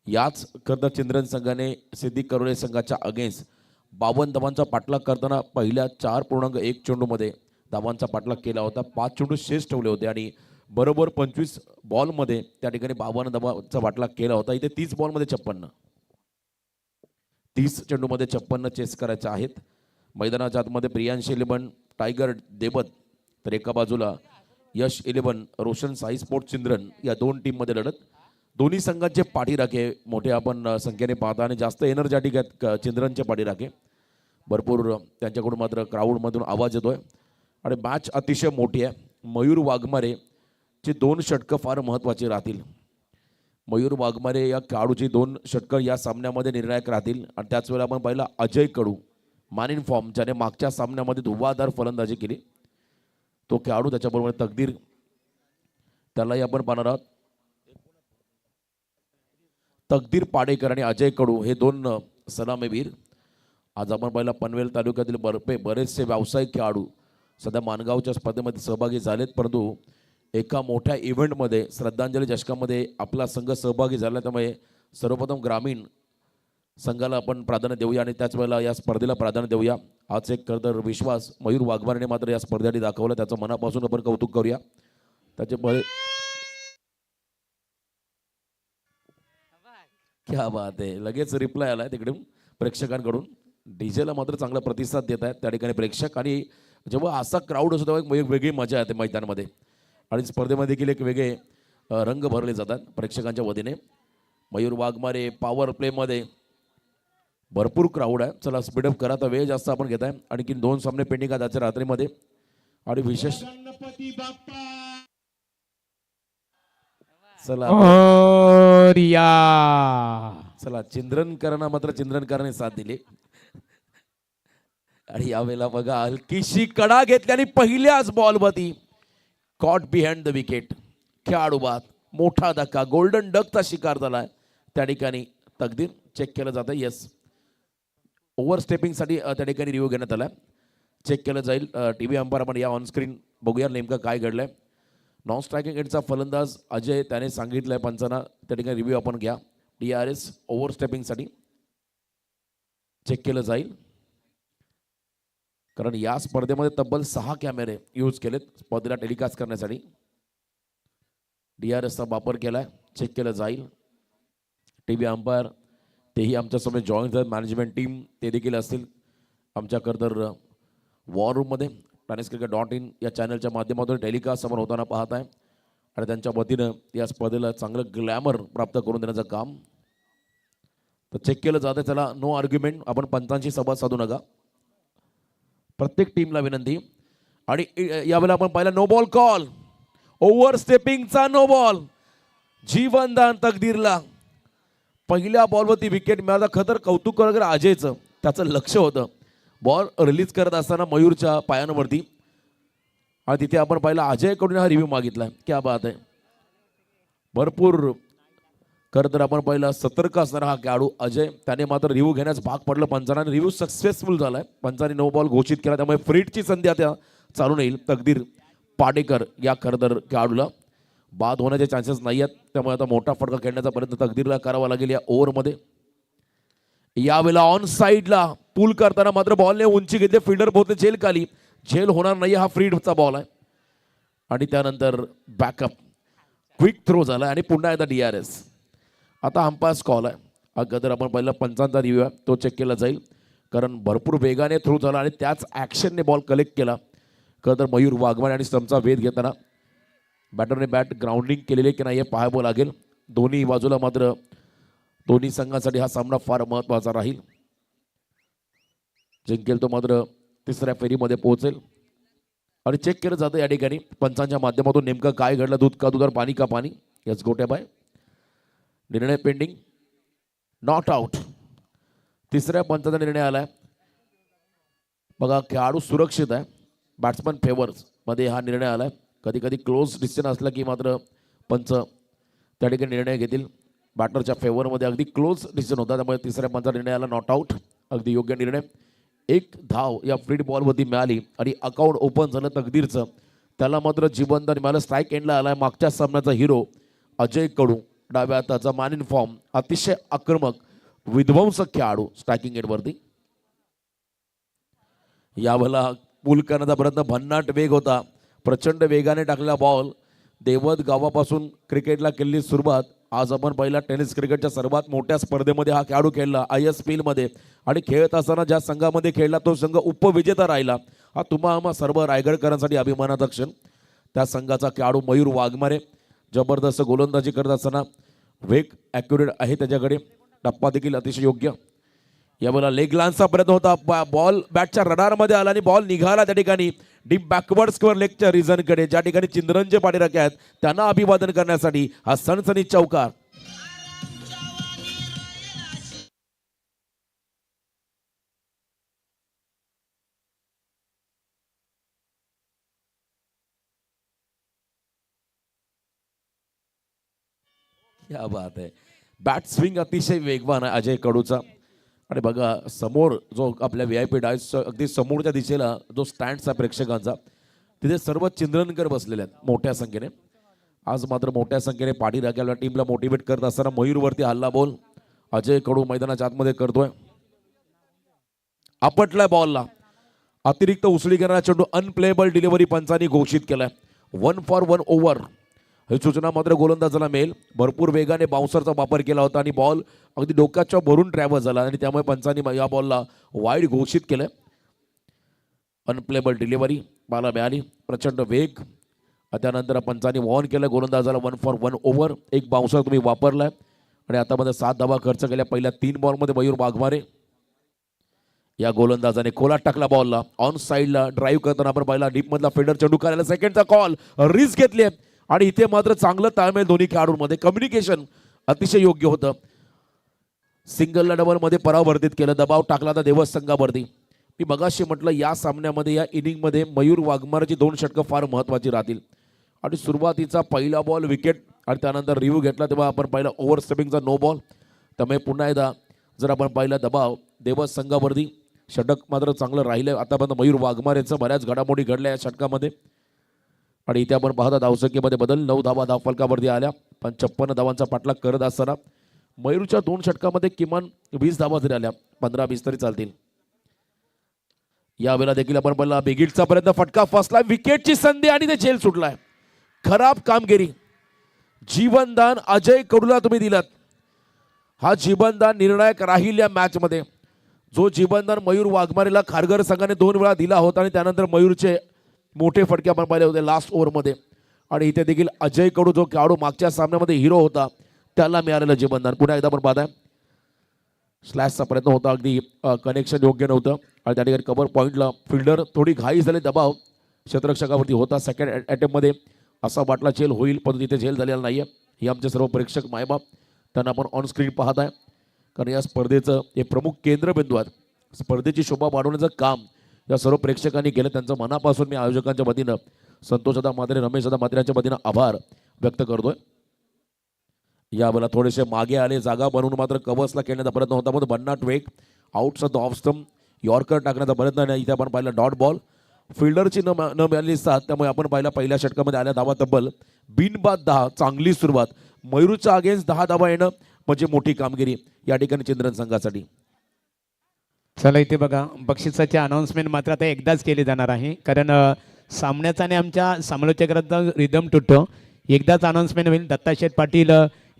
याच खरंतर चंद्रन संघाने सिद्धी करोळे संघाच्या अगेन्स्ट 52 धावांचा पाठलाग करताना पहिल्या 4.1 चेंडूमध्ये धावांचा पाठलाग केला होता. 5 चेंडू शेष ठेवले होते आणि बरोबर 25 बॉलमध्ये त्या ठिकाणी 52 धावांचा पाठलाग केला होता. इथे 30 बॉलमध्ये 56, 30 चेंडूमध्ये 56 चेस करायचे आहेत. मैदानाच्या आतमध्ये प्रियांश 11 टायगर देवत, तर एका बाजूला यश 11 रोशन साई स्पोर्ट चिंद्रन या 2 टीममध्ये लढत. दोन्ही संघांचे पाठीराखे मोठे आपण संख्येने पाहता आणि जास्त एनर्जॅटिक आहेत चिंद्रनचे पाठीराखे. भरपूर त्यांच्याकडून मात्र क्राऊडमधून आवाज येतोय आणि मॅच अतिशय मोठी आहे. मयूर वाघमारे ची 2 षटकं फार महत्त्वाची राहतील. मयूर वाघमारे या खेळाडूची 2 षटकं या सामन्यामध्ये निर्णायक राहतील. आणि त्याच वेळेला आपण पाहिला अजय कडू मॅन इन फॉर्म, ज्याने मागच्या सामन्यामध्ये धुव्वाधार फलंदाजी केली, तो खेळाडू. त्याच्याबरोबर तकदीर, त्यालाही आपण पाहणार आहोत. तकदीर पाडेकर आणि अजय कडू हे 2 सलामीवीर. आज आपण पाहिला पनवेल तालुक्यातील बरेचसे व्यावसायिक खेळाडू सध्या मानगावच्या स्पर्धेमध्ये सहभागी झालेत, परंतु एका मोठ्या इव्हेंटमध्ये श्रद्धांजली चषकामध्ये आपला संघ सहभागी झाला. त्यामुळे सर्वप्रथम ग्रामीण संघाला आपण प्राधान्य देऊया आणि त्याच वेळेला या स्पर्धेला प्राधान्य देऊया. आज एक खरंतर विश्वास मयूर वाघमारेने मात्र या स्पर्धेसाठी दाखवला, त्याचं मनापासून आपण कौतुक करूया. त्याच्यामुळे क्या बात आहे, लगेच रिप्लाय आलाय तिकडून प्रेक्षकांकडून. डीजेला मात्र चांगला प्रतिसाद देत आहेत त्या ठिकाणी प्रेक्षक. आणि जेव्हा असा क्राऊड असतो तेव्हा एक वेगळी मजा येते मैदानामध्ये आणि स्पर्धेमध्ये देखील एक वेगळे रंग भरले जातात प्रेक्षकांच्या वतीने. मयूर वाघमारे पॉवर प्लेमध्ये भरपूर क्राऊड आहे. चला स्पीडअप करा, तर वेळ जास्त आपण घेत आहे. आणखी 2 सामने पेंडिंग आहेत आजच्या रात्रीमध्ये. आणि विशेष चला चला चिंद्रनकरांना मात्र चिंद्रनकरांनी साथ दिली. आणि यावेळेला बघा हलकीशी कडा घेतल्याने पहिल्याच बॉलवरती कॉट बिहाइंड द विकेट. खेळाडू बाद, मोठा धक्का, गोल्डन डकचा शिकार झालाय त्या ठिकाणी. तकदीर चेक केलं जातं. येस, ओव्हर स्टेपिंगसाठी त्या ठिकाणी रिव्ह्यू घेण्यात आला. चेक केलं जाईल. टी व्ही अंपायर आपण या ऑनस्क्रीन बघूया नेमकं काय घडलंय. नॉन स्ट्रायकिंग एंडचा फलंदाज अजय त्याने सांगितलंय पंचांना, त्या ठिकाणी रिव्ह्यू आपण घ्या. DRS ओव्हर स्टेपिंगसाठी चेक केलं जाईल, कारण या स्पर्धेमध्ये तब्बल 6 कॅमेरे यूज केलेत स्पर्धेला टेलिकास्ट करण्यासाठी. DRSचा वापर केलाय, चेक केलं जाईल. TV अंपायर तेही आमच्यासमोर जॉईन झाले. मॅनेजमेंट टीम ते देखील असतील आमच्याकडं वॉर रूममध्ये. tenniscricket.in या चॅनलच्या माध्यमातून टेलिकास्ट समोर होताना पाहत आहे आणि त्यांच्या वतीनं या स्पर्धेला चांगलं ग्लॅमर प्राप्त करून देण्याचं काम तर चेक केलं जातं. त्याला नो आर्ग्युमेंट, आपण पंचांची संवाद साधू नका. प्रत्येक टीमला विनंती. आणि यावेळेला आपण पाहिला नो बॉल कॉल, ओव्हर स्टेपिंगचा नो बॉल, जीवनदान तकदीरला. पहिल्या बॉलवरती विकेट मिळाला. खतर कौतुक वगैरे अजयचं, त्याचं लक्ष होतं बॉल रिलीज करत असताना मयूरच्या पायांवरती. आणि तिथे आपण पाहिला अजयकडून हा रिव्ह्यू मागितला. क्या बात आहे. भरपूर खरं तर आपण पाहिला सतर्क असणारा हा खेळाडू अजय, त्याने मात्र रिव्ह्यू घेण्यास भाग पडलं पंचांना. रिव्ह्यू सक्सेसफुल झालाय. पंचांनी नो बॉल घोषित केला, त्यामुळे फ्रीटची संधी आता चालून येईल. तकदीर पाडेकर या खरं तर खेळाडूला बाद होण्याचे चान्सेस नाही आहेत, त्यामुळे आता मोठा फटका खेळण्याचा प्रयत्न तकदीरला करावा लागेल या ओव्हरमध्ये. यावेळेला ऑन साईडला पूल करताना मात्र बॉलने उंची घेतली, फिल्डर पोहोचले झेल खाली. झेल होणार नाही, हा फ्रीडचा बॉल आहे. आणि त्यानंतर बॅकअप क्विक थ्रो झाला आणि पुन्हा एकदा DRS. आता अंपायर्स कॉल आहे. अगोदर आपण पहिला पंचांचा रिव्ह्यू आहे तो चेक केला जाईल, कारण भरपूर वेगाने थ्रो झाला आणि त्याच ॲक्शनने बॉल कलेक्ट केला. खरं तर मयूर वाघमारे आणि स्टंपचा वेध घेताना बॅटरने बॅट ग्राउंडिंग केलेले की नाही हे पाहावं लागेल. दोन्ही बाजूला मात्र दोन्ही संघांसाठी हा सामना फार महत्त्वाचा राहील. जिंकेल तो मात्र तिसऱ्या फेरीमध्ये पोहोचेल. आणि चेक केलं जातं या ठिकाणी पंचांच्या माध्यमातून नेमकं काय घडलं, दूध का दूध और पाणी का पाणी. यस गोट्या बाय. निर्णय पेंडिंग, नॉट आउट. तिसऱ्या पंचाचा निर्णय आलाय. बघा खेळाडू सुरक्षित आहे, बॅट्समन फेवर्स मध्ये हा निर्णय आलाय. कधी कधी क्लोज डिसिजन असला की मात्र पंच त्या ठिकाणी निर्णय घेतील. बॅटरच्या फेवरमध्ये अगदी क्लोज डिसिजन होता, त्यामुळे तिसऱ्या पंचा निर्णय आला नॉट आउट. अगदी योग्य निर्णय. एक धाव या फ्रीड बॉलवरती मिळाली आणि अकाउंट ओपन झालं तकदीरचं. त्याला मात्र जीवनदान मिळालं. स्ट्राईक एंडला आलाय मागच्या सामन्याचा हिरो अजय कडू, डाव्या हाताचा मॅन इन फॉर्म, अतिशय आक्रमक विध्वंसक खेळाडू स्ट्रायकिंग एंडवरती. यावेळेला पूल करण्याचा प्रयत्न, भन्नाट वेग होता, प्रचंड वेगाने टाकलेला बॉल. देवत गावापासून क्रिकेटला केलेली सुरुवात. आज आपण पहिला टेनिस क्रिकेटच्या सर्वात मोठ्या स्पर्धेमध्ये हा खेळाडू खेळला ISPL मध्ये. आणि खेळत असताना ज्या संघामध्ये खेळला तो संघ उपविजेता राहिला. हा तुम्हा आम्हा सर्व रायगडकरांसाठी अभिमानाचा क्षण. त्या संघाचा खेळाडू मयूर वाघमारे जबरदस्त गोलंदाजी करत असताना वेग ॲक्युरेट आहे त्याच्याकडे, टप्पा देखील अतिशय योग्य. यावेळेला लेग लान्सचा प्रयत्न होता, बॉल बॅटच्या रडारमध्ये आला आणि बॉल निघाला त्या ठिकाणी डीप बॅकवर्ड स्क्वेअर लेगच्या रिझनकडे, ज्या ठिकाणी चिंद्रंजे पाडीराखे आहेत त्यांना अभिवादन करण्यासाठी हा सणसणीत चौकार. क्या बात आहे. बॅट स्विंग अतिशय वेगवान आहे अजय कडूचा. आणि बघा समोर जो आपल्या VIP डायसच्या अगदी समोरच्या दिशेला जो स्टँड्स आहे प्रेक्षकांचा, तिथे सर्व चिंद्रनकर बसलेले आहेत मोठ्या संख्येने. आज मात्र मोठ्या संख्येने पाठीराखे आपल्या टीमला मोटिवेट करत असताना मयूरवरती हल्ला बॉल अजय कडू मैदानाच्या आतमध्ये करतोय. आपटलाय बॉलला, अतिरिक्त उसळी घेणारा चेंडू अनप्लेबल डिलिव्हरी पंचांनी घोषित केलाय. 1 for 1 ओव्हर ही सूचना मात्र गोलंदाजाला मिळेल. भरपूर वेगाने बाउन्सरचा वापर केला होता आणि बॉल अगदी डोक्याच्या भरून ट्रॅव्हल झाला आणि त्यामुळे पंचांनी या बॉलला वाईड घोषित केलं. अनप्लेबल डिलिव्हरी बाला मिळाली, प्रचंड वेग. त्यानंतर पंचांनी वॉर्न केलं गोलंदाजाला 1 for 1 ओव्हर. एक बाउन्सर तुम्ही वापरलाय आणि आतामध्ये 7 धावा खर्च केल्या पहिल्या 3 बॉलमध्ये. मयूर वाघमारे या गोलंदाजाने खोलात टाकला बॉलला. ऑन साईडला ड्राईव्ह करताना आपण पाहिला डीपमधला फिल्डर चेंडू करायला सेकंडचा कॉल, रिस्क घेतली आणि इथे मात्र चांगलं ताळमेळ दोन्ही खेळाडूंमध्ये, कम्युनिकेशन अतिशय योग्य होतं. सिंगलला डबलमध्ये परावर्तित केलं, दबाव टाकला तर देवस संघावरती. मी मगाशी म्हटलं या सामन्यामध्ये या इनिंगमध्ये मयूर वाघमारेची 2 षटकं फार महत्त्वाची राहतील. आणि सुरुवातीचा पहिला बॉल विकेट आणि त्यानंतर रिव्ह्यू घेतला तेव्हा आपण पाहिला ओव्हर स्टेपिंगचा नो बॉल. त्यामुळे पुन्हा एकदा जर आपण पाहिला दबाव देवस संघावरती, षटक मात्र चांगलं राहिलं. आतापर्यंत मयूर वाघमारेचं बऱ्याच घडामोडी घडल्या या षटकामध्ये. आणि इथे आपण पाहता धावसंख्येमध्ये बदल, 9 धावा धावफलकावरती आल्या. पण 56 धावांचा पाठलाग करत असताना मयूरच्या 2 षटकामध्ये किमान 20 धावा जरी आल्या, 15-20 तरी चालतील. यावेळेला देखील आपण पाहिला बेगिटचा प्रयत्न, फटका फसला, विकेटची संधी आणि ते झेल सुटलाय. खराब कामगिरी. जीवनदान अजय कडूला तुम्ही दिलात. हा जीवनदान निर्णायक राहील या मॅचमध्ये. जो जीवनदान मयूर वाघमारेला खारघर संघाने 2 वेळा दिला होता आणि त्यानंतर मयूरचे मोठे फटके आपण पाहिले होते लास्ट ओव्हरमध्ये. आणि इथे देखील अजय कडू जो खेळाडू मागच्या सामन्यामध्ये हिरो होता त्याला मिळालेलं जीवनदान. पुन्हा एकदा आपण पाहताय स्लॅशचा प्रयत्न होता, अगदी कनेक्शन योग्य नव्हतं आणि त्या ठिकाणी कव्हर पॉईंटला फिल्डर थोडी घाई झाली, दबाव क्षेत्ररक्षकावरती होता. सेकंड अटेम्प्टमध्ये असा वाटला झेल होईल पण तिथे झेल झालेला नाही आहे. हे आमचे सर्व प्रेक्षक मायबाप त्यांना आपण ऑन स्क्रीन पाहत आहे, कारण या स्पर्धेचं हे प्रमुख केंद्रबिंदू आहेत. स्पर्धेची शोभा वाढवण्याचं काम या सर्व प्रेक्षकांनी केलं. त्यांचं मनापासून मी आयोजकांच्या वतीनं संतोषदा मात्रे, रमेशदा मात्रेच्या वतीनं आभार व्यक्त करतोय. यावेळेला थोडेसे मागे आले, जागा बनवून मात्र कव्हर्सला खेळण्याचा प्रयत्न होता पण बन्नाट वेग आउटचा द ऑफ स्टंप यॉर्कर टाकण्याचा प्रयत्न नाही. इथे आपण पाहिला डॉट बॉल फिल्डरची न मिळालेली साथ, त्यामुळे आपण पाहिला पहिल्या षटकामध्ये आल्या धावा तब्बल बिनबाद 10. चांगली सुरुवात, मयूरच्या अगेन्स्ट 10 धावा येणं म्हणजे मोठी कामगिरी या ठिकाणी चिंद्रन संघासाठी. चला इथे बघा बक्षिसाचे अनाऊन्समेंट मात्र आता एकदाच केले जाणार आहे, कारण सामन्याचा आणि आमच्या समालोचकांचा रिदम तुटतो. एकदाच अनाऊन्समेंट होईल. दत्ताशेठ पाटील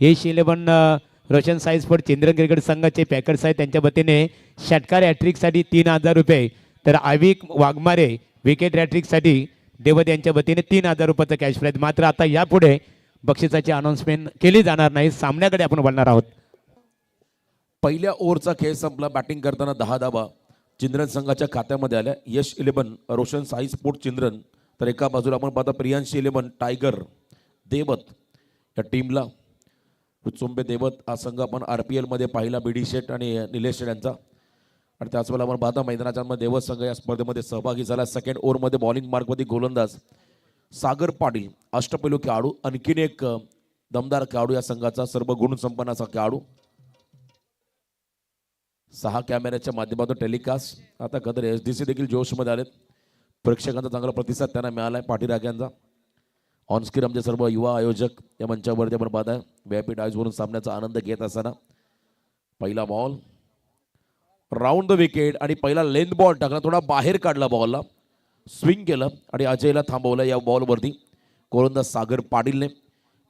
यश 11 रोशन साई स्पोर्ट चंद्रन क्रिकेट संघाचे पॅकर्स आहेत, त्यांच्या वतीने षटकार हॅट्रिकसाठी 3,000 रुपये, तर आविक वाघमारे विकेट हॅट्रिकसाठी देवद यांच्या वतीने 3,000 रुपयाचं कॅश प्राईज. मात्र आता यापुढे बक्षिसाची अनाऊन्समेंट केली जाणार नाही. सामन्याकडे आपण बोलणार आहोत. पहिल्या ओव्हरचा खेळ संपला. बॅटिंग करताना 10 धावा चिंद्रन संघाच्या खात्यामध्ये आल्या. यश 11 रोशन साई स्पोर्ट चिंद्रन, तर एका बाजूला आपण पाहता प्रियांशी 11 टायगर देवत या टीमला. चुंबे देवत हा संघ आपण RPL मध्ये पाहिला, BD शेट आणि निलेश शेट यांचा. आणि त्याचवेळेला आपण पाहता मैदानाच्या मध्ये देवत संघ या स्पर्धेमध्ये सहभागी झाला. सेकंड ओव्हरमध्ये बॉलिंग मार्कमध्ये गोलंदाज सागर पाटील अष्टपैलू खेळाडू, आणखीन एक दमदार खेळाडू या संघाचा, सर्व गुण संपन्न असा खेळाडू. 6 कॅमेऱ्याच्या माध्यमातून टेलिकास्ट. आता कदर SDC देखील जोशमध्ये आलेत. प्रेक्षकांचा चांगला प्रतिसाद त्यांना मिळाला आहे पाठीराख्यांचा. ऑनस्क्रीन आमचे सर्व युवा आयोजक या मंचावरती आपण पाहत आहे VIP डायसवरून सामन्याचा आनंद घेत असताना. पहिला बॉल राऊंड द विकेट आणि पहिला लेंथ बॉल टाकला, थोडा बाहेर काढला, बॉलला स्विंग केलं आणि अजयला थांबवलं. या बॉलवरती गोलंदाज सागर पाटीलने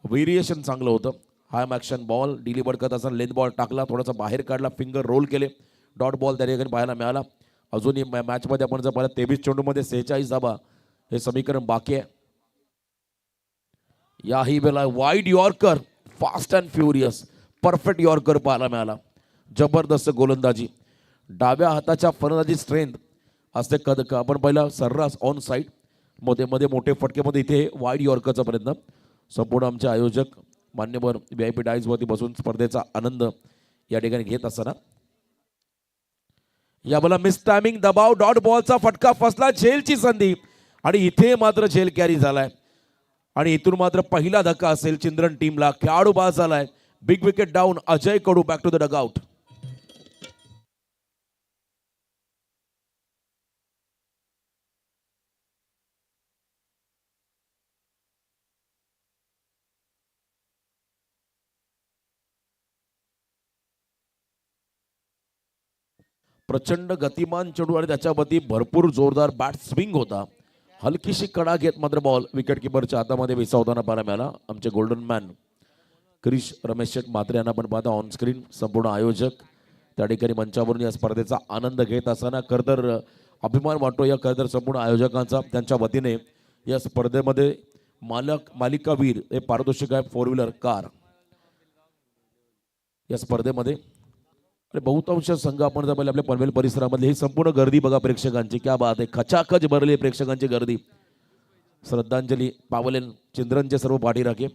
व्हेरिएशन चांगलं होतं. हाय ॲक्शन बॉल डिलिव्हर करत असताना लेंथ बॉल टाकला, थोडासा बाहेर काढला, फिंगर रोल केले, डॉट बॉल त्या ठिकाणी पाहायला मिळाला. अजूनही मॅचमध्ये आपण जर पाहिलं 23 चेंडूमध्ये 46 धावा, हे समीकरण बाकी आहे. याही वेळेला wide yorker, fast and furious, perfect yorker पाहायला मिळाला. जबरदस्त गोलंदाजी, डाव्या हाताच्या फलंदाजी स्ट्रेंथ असते. आपण पहिला सर्रास ऑन साईड मध्ये मोठे फटकेमध्ये इथे वाईड यॉर्करचा प्रयत्न. संपूर्ण आमचे आयोजक मान्यवर VIP डायसवरती बसून स्पर्धेचा आनंद या ठिकाणी घेत असताना यावेळेला मिस टायमिंग, दबाव, डॉट बॉलचा फटका फसला, झेलची संधी आणि इथे मात्र झेल कॅरी झालाय आणि इथून मात्र पहिला धक्का असेल चिंद्रन टीमला. खेळाडू बाद झालाय. Big wicket down. Ajay Kadu back to the dugout. प्रचंड गतिमान चेंडू आणि त्याच्यावरती भरपूर जोरदार बॅट स्विंग होता. हलकीशी कडा घेत मात्र बॉल विकेट किपरच्या हातामध्ये विसावताना पाहायला मिळाला. आमचे गोल्डन मॅन क्रिश रमेश शेठ मात्रे यांना पण पाहता ऑन स्क्रीन. संपूर्ण आयोजक त्या ठिकाणी मंचावरून या स्पर्धेचा आनंद घेत असताना खरंतर अभिमान वाटतो या खरंतर संपूर्ण आयोजकांचा. त्यांच्या वतीने या स्पर्धेमध्ये मालिकावीर हे पारितोषिक आहे 4 व्हीलर कार. या स्पर्धेमध्ये आणि बहुतांश संघ आपण जर पाहिलं आपल्या पनवेल परिसरामधली ही संपूर्ण गर्दी बघा प्रेक्षकांची, क्या बात आहे. खचाखच भरली प्रेक्षकांची गर्दी. श्रद्धांजली पावलेन चिंद्रनचे सर्व पाठीराखे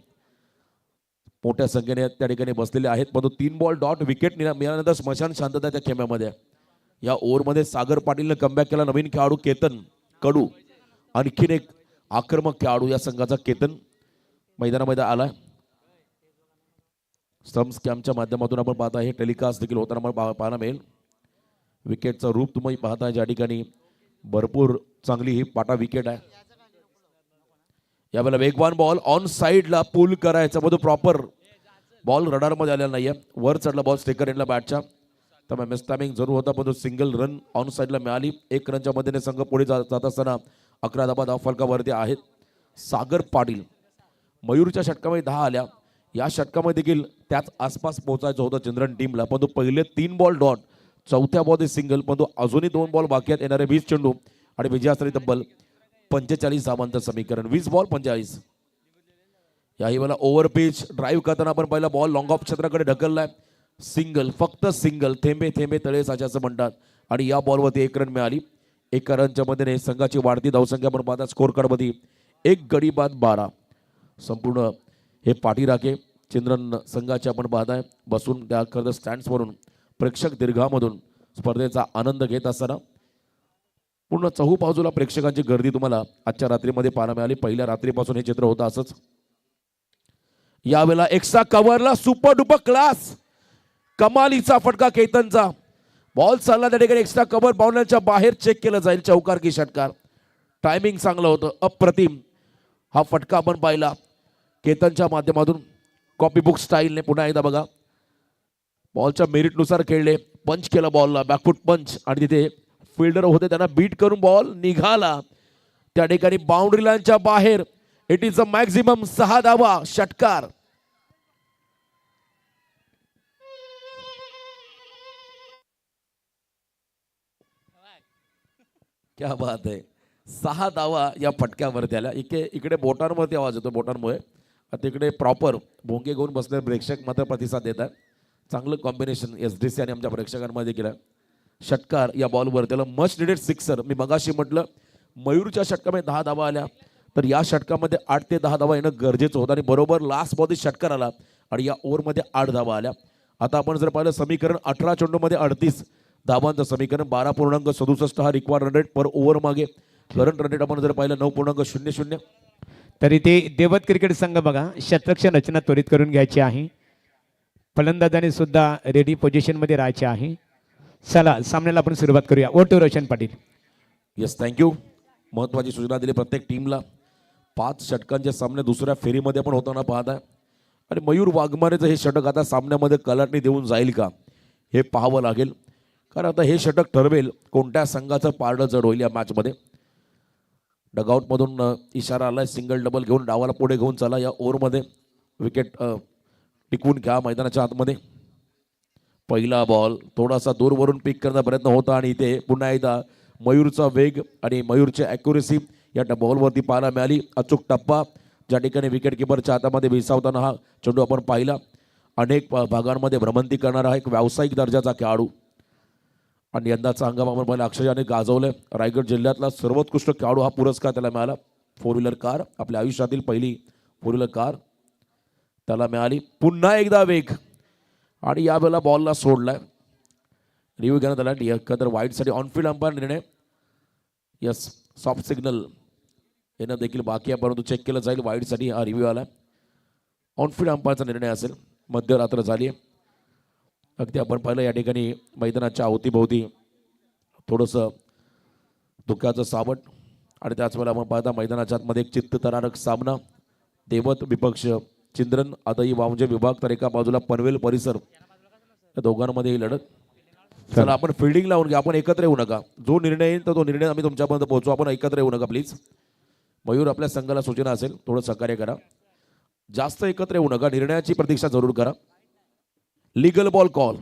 मोठ्या संख्येने त्या ठिकाणी बसलेले आहेत. परंतु 3 बॉल डॉट विकेट मिळाल्यानंतर स्मशान शांतता त्या खेम्यामध्ये. या ओव्हरमध्ये सागर पाटीलने कमबॅक केला. नवीन खेळाडू केतन कडू, आणखीन एक आक्रमक खेळाडू या संघाचा केतन मैदानामध्ये आलाय. स्टम्प्स कॅम्पच्या माध्यमातून आपण पाहता हे टेलिकास्ट देखील होताना मला पाहायला मिळेल. विकेटचं रूप तुम्ही पाहता ज्या ठिकाणी भरपूर चांगली ही पाटा विकेट आहे. यावेळेला वेगवान बॉल ऑन साईडला पुल करायचा, मधून प्रॉपर बॉल रडारमध्ये आलेला नाहीये. वर चढला बॉल स्टेकर एंडला बॅटच्या, त्यामुळे मिस टायमिंग जरूर होता पण सिंगल रन ऑन साईडला मिळाली. 1 रनच्या मध्येने संघ पुढे जात असताना 11 धावा फलकावरती आहेत. सागर पाटील मयूरच्या षटकामध्ये 10 आल्या. या षटकामध्ये देखील त्याच आसपास पोहोचायचं होतं चिंद्रन टीमला, परंतु पहिले 3 बॉल डॉट, चौथ्या बॉल सिंगल, परंतु अजूनही 2 बॉल बाकी आहेत. येणारे 20 चेंडू आणि विजयासाठी तब्बल 45 धावांचं समीकरण. 20 बॉल 45. याही वेळेला ओव्हर पिच ड्राईव्ह करताना आपण पहिला बॉल लॉंग ऑफ क्षेत्राकडे ढकललाय. सिंगल, फक्त सिंगल, थेंबे थेंबे तळे साचे असं म्हणतात. आणि या बॉलवरती 1 रन मिळाली. 1 रनच्या मध्येने संघाची वाढती धावसंख्या आपण पाहता स्कोर कार्डमध्ये 1 गडी बाद 12. संपूर्ण हे पाठीराखे चिंद्रन संघाचे आपण पाहताय बसून त्या खरं स्टँड्सवरून प्रेक्षक दीर्घामधून स्पर्धेचा आनंद घेत असताना पूर्ण चहूबाजूला प्रेक्षकांची गर्दी तुम्हाला आजच्या रात्रीमध्ये पाहायला मिळाली. पहिल्या रात्रीपासून हे चित्र होतं असंच. यावेळेला एक्स्ट्रा कव्हरला सुपर डुपर क्लास कमालीचा फटका केतनचा. बॉल चालला त्या ठिकाणी एक्स्ट्रा कव्हर बाउंड्रीच्या बाहेर चेक केलं जाईल. चौकार की षटकार. टायमिंग चांगलं होतं, अप्रतिम. हा फटका आपण पाहिला केतनच्या माध्यमातून कॉपी बुक स्टाईलने. पुन्हा एकदा बघा, बॉलच्या मेरिटनुसार खेळले, पंच केला बॉलला, बॅकफुट पंच. आणि तिथे फिल्डर होते त्यांना बीट करून बॉल निघाला त्या ठिकाणी बाउंड्री लाईनच्या बाहेर. इट इज अ मॅक्झिमम 6 धावा, षटकार. क्या बात आहे. 6 धावा या फटक्यावरती आल्या. इकडे बोटांवरती आवाज येतो बोटांमुळे. तिकडे प्रॉपर भोंगे घेऊन बसले प्रेक्षक मात्र प्रतिसाद देत आहेत. चांगलं कॉम्बिनेशन SDC आणि आमच्या प्रेक्षकांमध्ये केलं. षटकार या बॉलवर. त्याला मच निडेड सिक्सर. मी मगाशी म्हटलं मयूरच्या षटकामध्ये 10 धावा आल्या, तर या षटकामध्ये 8 ते 10 धावा येणं गरजेचं होतं. आणि बरोबर लास्ट बॉल षटकार आला आणि या ओव्हरमध्ये 8 धावा आल्या. आता आपण जर पाहिलं समीकरण 18 चेंडूमध्ये 38 धावांचं समीकरण. 12.67 हा रिक्वायर्ड रन रेट पर ओव्हर मागे. करंट रन रेट आपण जर पाहिलं 9.00. तरी ते देवत क्रिकेट संघ बघा शतरक्षण रचना त्वरित करून घ्यायची आहे. फलंदाजाने सुद्धा रेडी पोझिशनमध्ये राहायचे आहे. चला सामन्याला आपण सुरुवात करूया. ओटो रोशन पाटील. Yes, thank you. महत्त्वाची सूचना दिली प्रत्येक टीमला. 5 षटकांचे सामने दुसऱ्या फेरीमध्ये पण होताना पाहत आहे. आणि मयूर वाघमारेचं हे षटक आता सामन्यामध्ये कलाटणी देऊन जाईल का हे पाहावं लागेल. कारण आता हे षटक ठरवेल कोणत्या संघाचं पारडं जड होईल या मॅचमध्ये. डगआउटमधून इशारा आलाय सिंगल डबल घेऊन डावाला पुढे घेऊन चला. या ओव्हरमध्ये विकेट टिकवून घ्या मैदानाच्या आतमध्ये. पहिला बॉल थोडासा दूरवरून पिक करण्याचा प्रयत्न होता आणि इथे पुन्हा एकदा मयूरचा वेग आणि मयूरची ॲक्युरेसी या बॉलवरती पाहायला मिळाली. अचूक टप्पा ज्या ठिकाणी विकेट किपरच्या हातामध्ये विसावताना हा चेंडू आपण पाहिला. अनेक भागांमध्ये भ्रमंती करणारा एक व्यावसायिक दर्जाचा खेळाडू. आणि यंदाचा हंगाम आपण पाहिला अक्षरशः गाजवलं. रायगड जिल्ह्यातला सर्वोत्कृष्ट खेळाडू हा पुरस्कार त्याला मिळाला. 4 व्हीलर कार, आपल्या आयुष्यातील पहिली 4 व्हीलर कार त्याला मिळाली. पुन्हा एकदा वेग आणि यावेळेला बॉलला सोडलाय. रिव्ह्यू घेण्यात आला. एकंदर वाईडसाठी ऑनफिल्ड अंपायर निर्णय. यस, सॉफ्ट सिग्नल येणं देखील बाकी आहे, परंतु चेक केलं जाईल. वाईडसाठी हा रिव्ह्यू आला. ऑनफिल्ड अंपायरचा निर्णय असेल. मध्यरात्र झाली आहे. अगदी आपण पाहिलं या ठिकाणी मैदानाच्या अवतीभोवती थोडंसं धुक्याचं सावट. आणि त्याच वेळेला आपण पाहता मैदानाच्या आतमध्ये एक चित्तथरारक सामना. देवत विपक्ष चिंद्रन आदई वामजे विभाग, तर एका बाजूला पनवेल परिसर. या दोघांमध्ये ही लढत. चला आपण फिल्डिंग लावून घ्या. आपण एकत्र येऊ नका. जो निर्णय येईल तर तो निर्णय आम्ही तुमच्यापर्यंत पोहोचू. आपण एकत्र येऊ नका प्लीज. मयूर आपल्या संघाला सूचना असेल थोडं सहकार्य करा. जास्त एकत्र येऊ नका. निर्णयाची प्रतीक्षा जरूर करा. Legal ball call.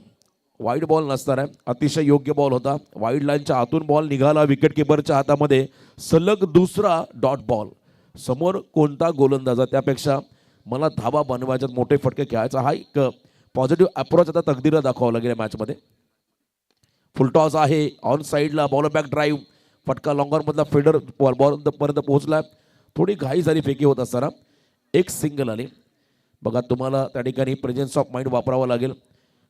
Wide ball नसणार आहे. अतिशय योग्य बॉल होता. वाईड लाईनच्या आतून बॉल निघाला. विकेट किपरच्या हातामध्ये सलग दुसरा डॉट बॉल. समोर कोणता गोलंदाज त्यापेक्षा मला धावा बनवायच्यात, मोठे फटके खेळायचा, हा एक पॉझिटिव्ह अप्रोच आता तकदीरला दाखवावं लागेल मॅचमध्ये. फुलटॉस आहे ऑन साईडला. Ball back drive. फटका लॉंगरमधला फिल्डर बॉलपर्यंत पोहोचला. थोडी घाई झाली फेकी होत असताना. एक सिंगल आली. बघा तुम्हाला त्या ठिकाणी प्रेझेन्स ऑफ माइंड वापरावा लागेल.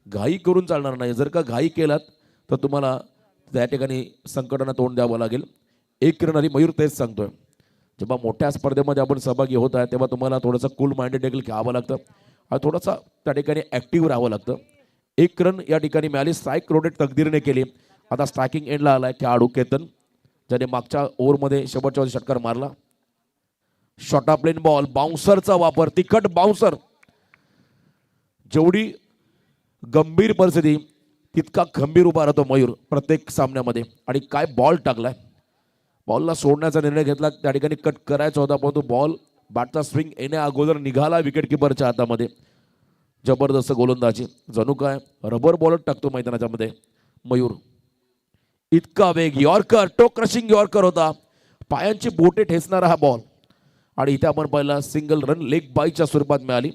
घाई करून चालणार नाही. जर का घाई केलात तर तुम्हाला त्या ठिकाणी संकटांना तोंड द्यावं लागेल. 1 रन आली. मयूर तेच सांगतोय, जेव्हा मोठ्या स्पर्धेमध्ये आपण सहभागी होत आहे तेव्हा तुम्हाला थोडंसं कूल माइंडेड देखील खेळावं लागतं आणि थोडंसं त्या ठिकाणी ॲक्टिव्ह राहावं लागतं. 1 रन या ठिकाणी मिळाली. स्ट्राईक रोटेट तकदीरने केली. आता स्ट्रायकिंग एंडला आलाय खेळाडू केतन, ज्याने मागच्या ओव्हरमध्ये शेवटच्या षटकार मारला. Short of plain ball. बाउन्सरचा वापर. तिखट बाउन्सर. जेवढी गंभीर परिस्थिती तितका गंभीर उभा राहतो मयूर प्रत्येक सामन्यामध्ये. आणि काय बॉल टाकलाय. बॉलला सोडण्याचा निर्णय घेतला. त्या ठिकाणी कट करायचा होता, परंतु बॉल बॅटचा स्विंग येण्या अगोदर निघाला विकेट किपरच्या हातामध्ये. जबरदस्त गोलंदाजी. जणू काय रबर बॉलच टाकतो मैदानाच्या मध्ये मयूर. इतका वेग. यॉर्कर, टो क्रशिंग यॉर्कर होता. पायांची बोटे ठेचणारा हा बॉल आणि इथे आपण पाहिला सिंगल रन लेग बायच्या स्वरूपात मिळाली.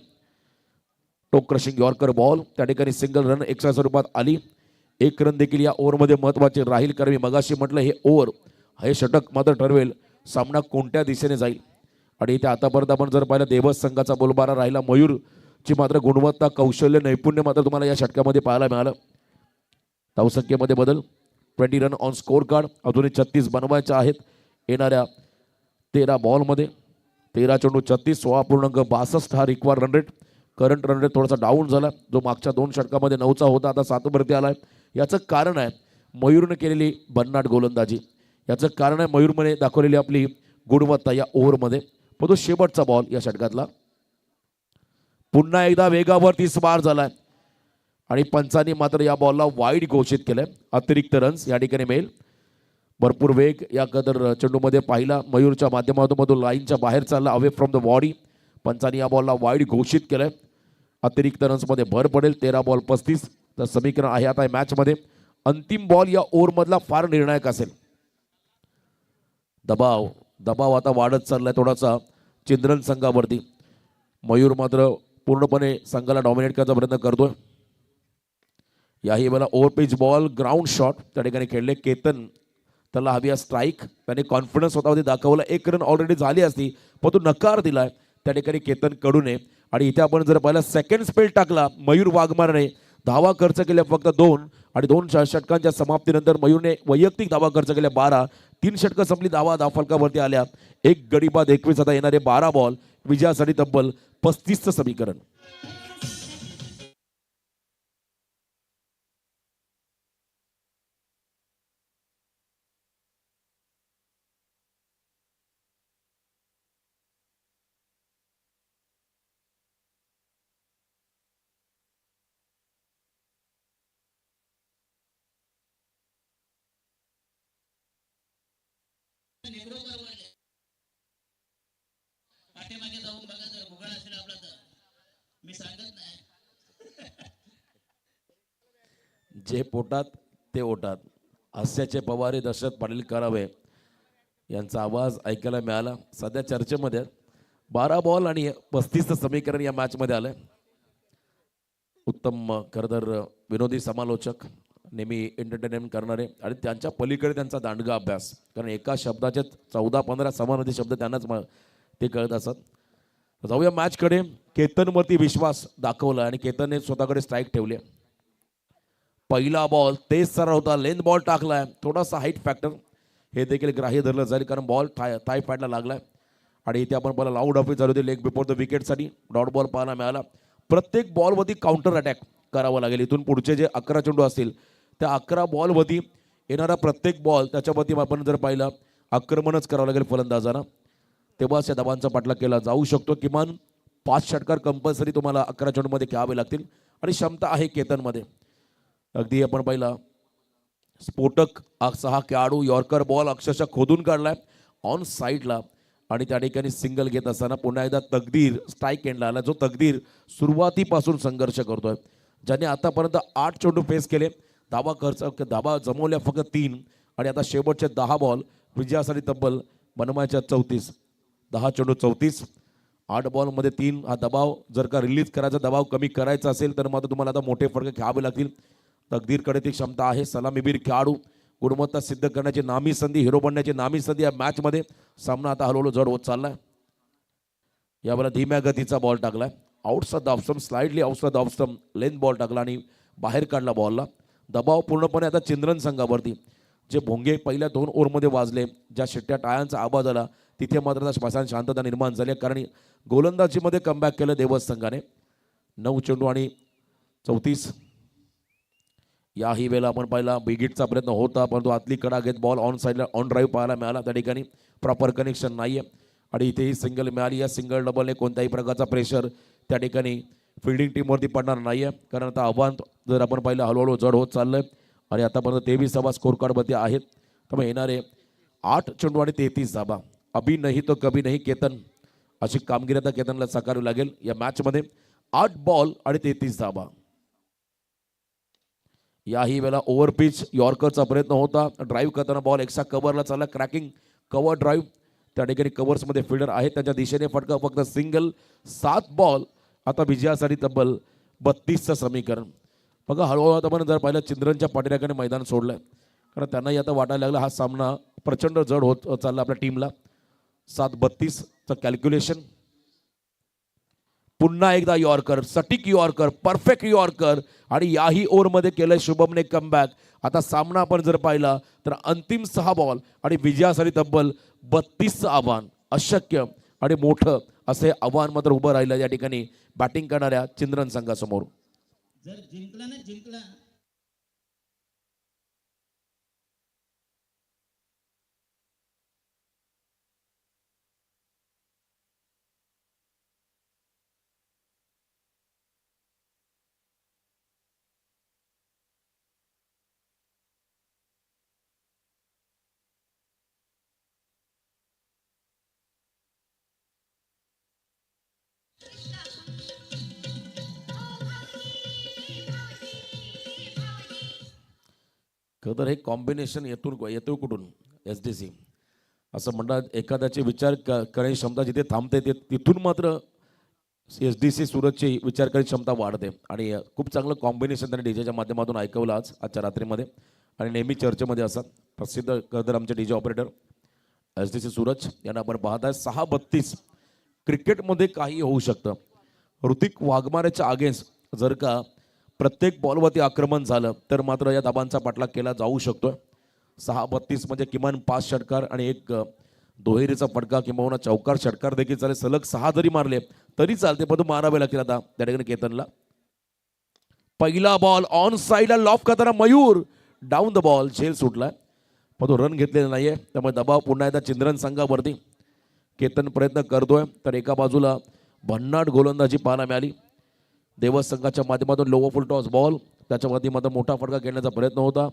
टोक क्रशिंग यॉर्कर बॉल त्या ठिकाणी सिंगल रन एक्स्ट्रा स्वरूपात आली. एक रन देखील या ओव्हरमध्ये महत्त्वाचे राहील, कारण मी मगाशी म्हटलं हे ओव्हर हे षटक मात्र ठरवेल सामना कोणत्या दिशेने जाईल. आणि इथे आतापर्यंत आपण जर पाहिलं देवस संघाचा बोलबारा राहिला. मयूरची मात्र गुणवत्ता कौशल्य नैपुण्य मात्र तुम्हाला या षटकामध्ये पाहायला मिळालं. धावसंख्येमध्ये बदल 20 रन ऑन स्कोर कार्ड, अजूनही 36 बनवायचे आहेत येणाऱ्या 13 बॉलमध्ये. 13 चेंडू 36, 16.62 हा required run rate. Current run rate थोडासा डाऊन झाला, जो मागच्या 2 षटकामध्ये 9चा होता, आता 7 वरती आलाय. याचं कारण आहे मयूरने केलेली भन्नाट गोलंदाजी. याचं कारण आहे मयूरने दाखवलेली आपली गुणवत्ता या ओव्हरमध्ये. पण तो शेवटचा बॉल या षटकातला पुन्हा एकदा वेगावरती स्पार झालाय आणि पंचांनी मात्र या बॉलला वाईड घोषित केलंय. अतिरिक्त रन्स या ठिकाणी मिळेल. भरपूर वेग या कदर चेंडूमध्ये पाहिला. मयूरच्या माध्यमातून लाईनच्या बाहेर चालला अवे फ्रॉम द बॉडी. पंचांनी या बॉलला वाईड घोषित केलंय. अतिरिक्त रन्समध्ये भर पडेल. 13 बॉल 35 तर समीकरण आहे आता मॅचमध्ये. अंतिम बॉल या ओव्हरमधला फार निर्णायक असेल. दबाव आता वाढत चाललाय थोडासा चिंद्रन संघावरती. मयूर मात्र पूर्णपणे संघाला डॉमिनेट करायचा प्रयत्न करतोय. याही वेळेला ओव्हरपिच बॉल ग्राउंड शॉट त्या ठिकाणी खेळले. केतन त्याला हवी स्ट्राईक, त्याने कॉन्फिडन्स स्वतःमध्ये दाखवला. 1 रन ऑलरेडी झाली असती पण तो नकार दिलाय त्या ठिकाणी केतन कडूने. आणि इथे आपण जर पाहिलं सेकंड स्पेल टाकला मयूर वाघमारने. धावा खर्च केल्या फक्त 2 आणि 2 षटकांच्या समाप्तीनंतर मयूरने वैयक्तिक धावा खर्च केल्या 12. 3 षटकं संपली, धावा फलकावरती आल्या. 1 गडी बाद 21. आता येणारे 12 बॉल विजयासाठी तब्बल 35चं समीकरण. पाठीमागे जाऊन बघा, जर भुगाळ असेल आपला तर मी सांगत नाही. जे पोटात ते ओटात. हास्याचे पवारे दशरथ पाटील करावे यांचा आवाज ऐकायला मिळाला. सध्या चर्चेमध्ये 12 बॉल आणि 35चं समीकरण या मॅचमध्ये आलंय. उत्तम खरं तर विनोदी समालोचक, नेहमी एंटरटेनमेंट करणारे आणि त्यांच्या पलीकडे त्यांचा दांडगा अभ्यास. कारण एका शब्दाचे 14-15 समानार्थी शब्द त्यांनाच ते कळत असत. जाऊया मॅचकडे. केतनवरती विश्वास दाखवला आणि केतनने स्वतःकडे स्ट्राईक ठेवले. पहिला बॉल तेज सराव होता, लेंथ बॉल टाकलाय. थोडासा हाईट फॅक्टर हे देखील ग्राह्य धरलं जाईल, कारण बॉल थाय पॅडला लागलाय. आणि इथे आपण बॉल आउट ऑफ चालू होते लेग बिफोर द विकेटसाठी. डॉट बॉल पाहायला मिळाला. प्रत्येक बॉलवरती काउंटर अटॅक करावं लागेल. इथून पुढचे जे 11 चेंडू असतील त्या 11 बॉलवरती येणारा प्रत्येक बॉल त्याच्यावरती आपण जर पाहिलं आक्रमणच करावं लागेल फलंदाजांना. तेव्हाच या धावांचा पाठलाग केला जाऊ शकतो. किमान 5 षटकार कंपल्सरी तुम्हाला 11 चेंडूमध्ये खेळावे लागतील आणि क्षमता आहे केतनमध्ये. अगदी आपण पाहिला स्फोटक 6 खेळाडू यॉर्कर बॉल अक्षरशः खोदून काढलाय ऑन साईडला आणि त्या ठिकाणी सिंगल घेत असताना पुन्हा एकदा तकदीर स्ट्राईक एंडला आला. जो तकदीर सुरुवातीपासून संघर्ष करतोय, ज्याने आतापर्यंत 8 चेंडू फेस केले, धावा जमवल्या फक्त 3 आणि आता शेवटचे 10 बॉल विजयासाठी तब्बल बनवायच्या 34. 10 चेंडू 34, 8 बॉलमध्ये 3. हा दबाव जर का रिलीज करायचा, दबाव कमी करायचा असेल तर मात्र तुम्हाला आता मोठे फरक खेळावे लागतील. तकदीरकडे ती क्षमता आहे. सलामीबीर खेळाडू, गुणवत्ता सिद्ध करण्याची नामी संधी, हिरो बनण्याची नामी संधी या मॅचमध्ये. सामना आता हळूहळू जड होत चाललाय. यावेळेला धीम्या गतीचा बॉल टाकलाय outside off stump, slightly outside off stump, length ball टाकला आणि बाहेर काढला बॉलला. दबाव पूर्णपणे आता चिंद्रन संघावरती. जे भोंगे पहिल्या 2 ओव्हरमध्ये वाजले, ज्या शिट्ट्या टाळ्यांचा आवाज आला, तिथे मात्र श्वासान शांतता निर्माण झाली. कारण गोलंदाजीमध्ये कमबॅक केलं देवस संघाने. 9 चेंडू आणि 34. याही वेळेला आपण पाहिला बिगिटचा प्रयत्न होता, परंतु आतली कडा घेत बॉल ऑन साईडला ऑन ड्राईव्ह पाहायला मिळाला. त्या ठिकाणी प्रॉपर कनेक्शन नाही आहे आणि इथेही सिंगल मिळाली. या सिंगल डबलने कोणत्याही प्रकारचा प्रेशर त्या ठिकाणी फिल्डिंग टीमवरती पडणार नाही आहे. कारण आता आव्हान जर आपण पाहिलं हळूहळू जड होत चाललं आहे आणि आतापर्यंत 23 धावा स्कोर कार्डवरती आहेत. त्यामुळे येणारे 8 चेंडू आणि 33 धावा. अभी नाही तो कभी नाही केतन, अशी कामगिरी आता केतनला साकारावी लागेल या मॅचमध्ये. 8 बॉल आणि 33 धावा. याही वेळेला ओव्हरपिच यॉर्करचा प्रयत्न होता. ड्राईव्ह करताना बॉल एक्स्ट्रा कव्हरला चालला. क्रॅकिंग कव्हर ड्राईव्ह, त्या ठिकाणी कव्हर्समध्ये फिल्डर आहेत त्यांच्या दिशेने फटका, फक्त सिंगल. 7 बॉल आता विजयासाठी तब्बल 32चं समीकरण. बघा हळूहळू आता आपण जर पाहिलं चिंद्रनच्या पाठीराख्याने मैदान सोडलं कारण त्यांनाही आता वाटायला लागलं हा सामना प्रचंड जड होत चालला आपल्या टीमला. 7-32चं कॅल्क्युलेशन. पुन्हा एकदा यॉर्कर, सटीक यॉर्कर, परफेक्ट यॉर्कर आणि याही ओव्हरमध्ये केलंय शुभमने कमबॅक. आता सामना आपण जर पाहिला तर अंतिम 6 बॉल आणि विजयासाठी तब्बल 32चं आव्हान. अशक्य आणि मोठं असे आव्हान मात्र उभं राहिलं या ठिकाणी बॅटिंग करणाऱ्या चिंद्रन संघासमोर. जर जिंकला ना जिंकला खरं तर हे कॉम्बिनेशन येतो कुठून SDC असं म्हणतात. एखाद्याचे विचार करण्याची क्षमता जिथे थांबते ते तिथून मात्र SDC सुरतची विचार करण्याची क्षमता वाढते आणि खूप चांगलं कॉम्बिनेशन त्यांनी डीजेच्या माध्यमातून ऐकवलं आजच्या रात्रीमध्ये आणि नेहमी चर्चेमध्ये असतात. प्रसिद्ध खरं तर आमचे डीजे ऑपरेटर SDC सूरज यांना आपण पाहताय. 6-32 क्रिकेटमध्ये काही होऊ शकतं. ऋतिक वाघमारेच्या अगेन्स्ट जर का प्रत्येक बॉलवरती आक्रमण झालं तर मात्र या धाबांचा पाठलाग केला जाऊ शकतोय. 6-32 म्हणजे किमान 5 षटकार आणि एक दुहेरीचा फटका किंवा चौकार षटकार देखील चालेल. सलग 6 जरी मारले तरी चालते पण तो मारावे लागतील आता त्या ठिकाणी केतनला. पहिला बॉल ऑन साईडला लॉफ करताना मयूर डाऊन द बॉल, झेल सुटलाय पण तो रन घेतलेला नाहीये त्यामुळे दबाव पुन्हा एकदा चिंद्रन संघावरती. केतन प्रयत्न करतोय तर एका बाजूला भन्नाट गोलंदाजी पाहायला मिळाली. देवस संघाच्या माध्यमातून लोवर फुल टॉस बॉल त्याच्या माध्यमातून मोठा फटका घेण्याचा प्रयत्न होता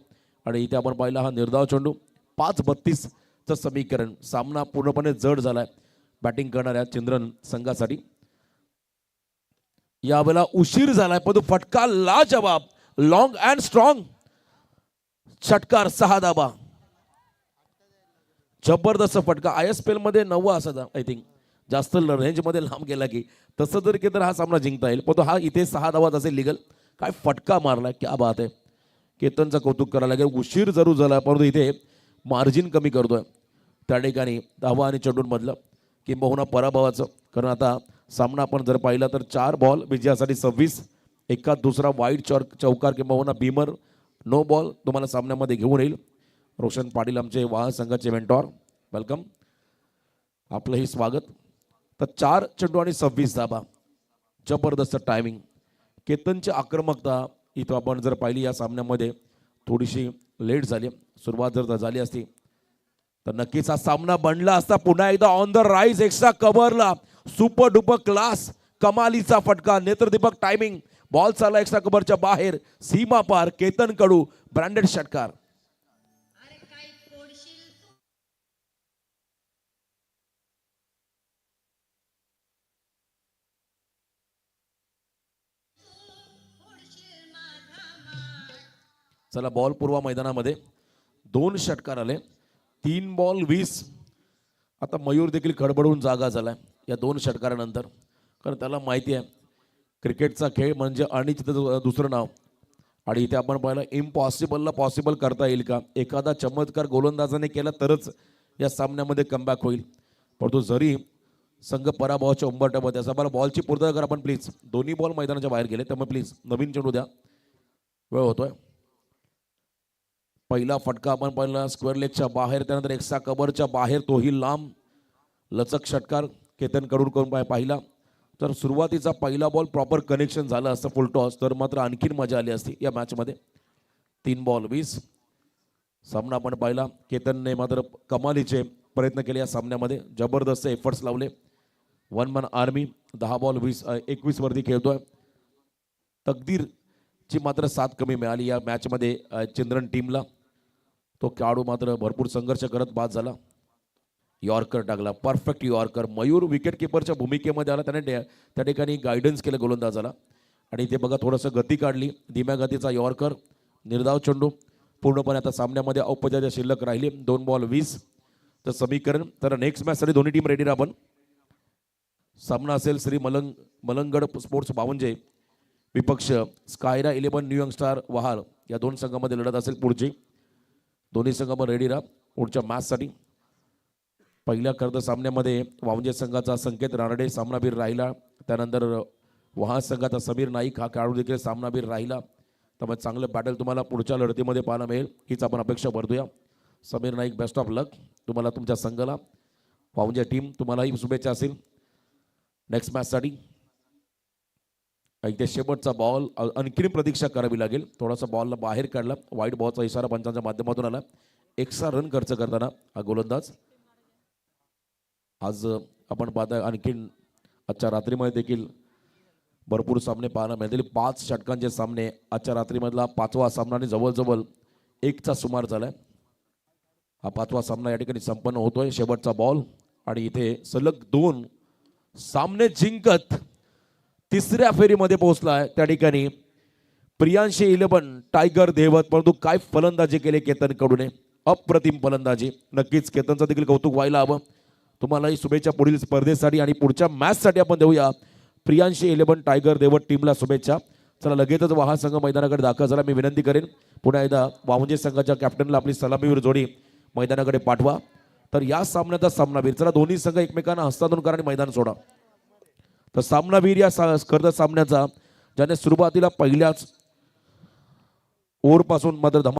आणि इथे आपण पाहिला हा निर्धाव चेंडू. 5-32चं समीकरण. सामना पूर्णपणे जड झालाय बॅटिंग करणाऱ्या चिंद्रन संघासाठी. यावेळेला उशीर झालाय पण तो फटका लाजवाब, लॉंग अँड स्ट्रॉंग षटकार. 6 धाबा, जबरदस्त फटका. ISPL मध्ये 9 असायचा आय थिंक, जास्त रेंजमध्ये लांब गेला की तसं जर की तर हा सामना जिंकता येईल पण तो हा इथे 6 धावात असेल लीगल. काय फटका मारलाय, क्या बात आहे. केतनचं कौतुक करायला लागेल. उशीर जरूर झाला परंतु इथे मार्जिन कमी करतोय त्या ठिकाणी धावा आणि चेंडूंमधलं किंबहुना पराभवाचं. कारण आता सामना आपण जर पाहिला तर 4 बॉल विजयासाठी 26, एका दुसरा वाईट चौकार किंबहुना भीमर नो बॉल तुम्हाला सामन्यामध्ये घेऊन येईल. रोशन पाटील आमचे वाह संघाचे मेंटॉर, वेलकम, आपलंही स्वागत. तर 4 चेंडू आणि 26 धाबा, जबरदस्त टायमिंग. केतनची आक्रमकता इथं आपण जर पाहिली या सामन्यामध्ये थोडीशी लेट झाली. सुरुवात जर झाली असती तर नक्कीच हा सामना बनला असता. पुन्हा एकदा ऑन द राईज एक्स्ट्रा कव्हरला सुपर डुपर क्लास कमालीचा फटका, नेत्रदीपक टायमिंग. बॉल चालला एक्स्ट्रा कव्हरच्या बाहेर, सीमा पार. केतन कडू ब्रँडेड षटकार. चला बॉल पूर्व मैदानामध्ये 2 षटकार आले. 3 बॉल 20. आता मयूर देखील खडबडून जागा झालाय या 2 षटकारानंतर कारण त्याला माहिती आहे क्रिकेटचा खेळ म्हणजे अनिश्चित दुसरं नाव. आणि इथे आपण पाहिलं इम्पॉसिबलला पॉसिबल करता येईल का. एखादा चमत्कार गोलंदाजाने केला तरच या सामन्यामध्ये कमबॅक होईल. परंतु जरी संघ पराभवाच्या उंबरठ्यामध्ये असा मला बॉलची पूर्तता करा पण प्लीज. दोन्ही बॉल मैदानाच्या बाहेर गेले त्यामुळे प्लीज नवीन चेंडू द्या, वेळ होतोय. पहिला फटका आपण पाहिला स्क्वेअर लेगच्या बाहेर, त्यानंतर एक्स्ट्रा कव्हरच्या बाहेर, तोही लांब लचक षटकार केतनकडून करून पाहिला. तर सुरुवातीचा पहिला बॉल प्रॉपर कनेक्शन झालं असतं फुल टॉस तर मात्र आणखीन मजा आली असती या मॅचमध्ये. 3 बॉल 20 सामना आपण पाहिला. केतनने मात्र कमालीचे प्रयत्न केले या सामन्यामध्ये, जबरदस्त एफर्ट्स लावले. 1 मन आर्मी 10 बॉल 21 वरती खेळतोय. तकदीरची मात्र साथ कमी मिळाली या मॅचमध्ये चिंद्रन टीमला. तो खेळाडू मात्र भरपूर संघर्ष करत बाद झाला. यॉर्कर टाकला, परफेक्ट यॉर्कर. मयूर विकेट किपरच्या भूमिकेमध्ये आला, त्याने त्या ठिकाणी गायडन्स केलं गोलंदाजाला. आणि इथे बघा थोडंसं गती काढली, धीम्या गतीचा यॉर्कर. निर्धाव चेंडू पूर्णपणे आता सामन्यामध्ये औपचारिक शिल्लक राहिली. 2 बॉल 20 तर समीकरण. तर नेक्स्ट मॅचसाठी दोन्ही टीम रेडी राहा. आपण सामना असेल श्री मलंगड स्पोर्ट्स बावनजे विपक्ष स्कायरा 11 न्यू यंगस्टार वहाल या दोन संघामध्ये लढत असेल पुढची. दोन्ही संघ पण रेडी राहा पुढच्या मॅचसाठी. पहिल्या कर्द सामन्यामध्ये वावंजे संघाचा संकेत रानडे सामनावीर राहिला. त्यानंतर वहाल संघाचा समीर नाईक हा खेळाडू देखील सामनावीर राहिला. त्यामुळे चांगलं बॅटल तुम्हाला पुढच्या लढतीमध्ये पाहायला मिळेल हीच आपण अपेक्षा करतोया. समीर नाईक बेस्ट ऑफ लक तुम्हाला तुमच्या संघाला. वावंजे टीम तुम्हालाही शुभेच्छा असेल नेक्स्ट मॅचसाठी. इथे शेवटचा बॉल आणखीन प्रतीक्षा करावी लागेल. थोडासा बॉलला बाहेर काढला. वाईट बॉलचा इशारा पंचांच्या माध्यमातून आला. एक्स्ट्रा रन खर्च करताना हा गोलंदाज. आज आपण पाहता आणखीन आजच्या रात्रीमध्ये देखील भरपूर सामने पाहायला मिळतील. 5 षटकांचे सामने आजच्या रात्रीमधला 5वा सामना आणि जवळजवळ 1चा सुमार झालाय. हा 5वा सामना या ठिकाणी संपन्न होतोय. शेवटचा बॉल आणि इथे सलग 2 सामने जिंकत तिसऱ्या फेरीमध्ये पोहोचलाय त्या ठिकाणी प्रियांशी 11 टायगर देवत. परंतु काय फलंदाजी केले केतन कडूने, अप्रतिम फलंदाजी. नक्कीच केतनचं देखील कौतुक व्हायला हवं. तुम्हालाही शुभेच्छा पुढील स्पर्धेसाठी आणि पुढच्या मॅचसाठी आपण देऊया प्रियांशी 11 टायगर देवत टीमला शुभेच्छा. चला लगेचच वहाल संघ मैदानाकडे दाखल झाला. मी विनंती करेन पुन्हा एकदा वावंजे संघाच्या कॅप्टनला आपली सलामीवीर जोडी मैदानाकडे पाठवा. तर या सामन्याचा सामनावीर, चला दोन्ही संघ एकमेकांना हस्तांतरण करा आणि मैदान सोडा. तर सामनावीर या स्पर्धा सामन्याचा ज्याने सुरुवातीला पहिल्याच ओव्हरपासून मात्र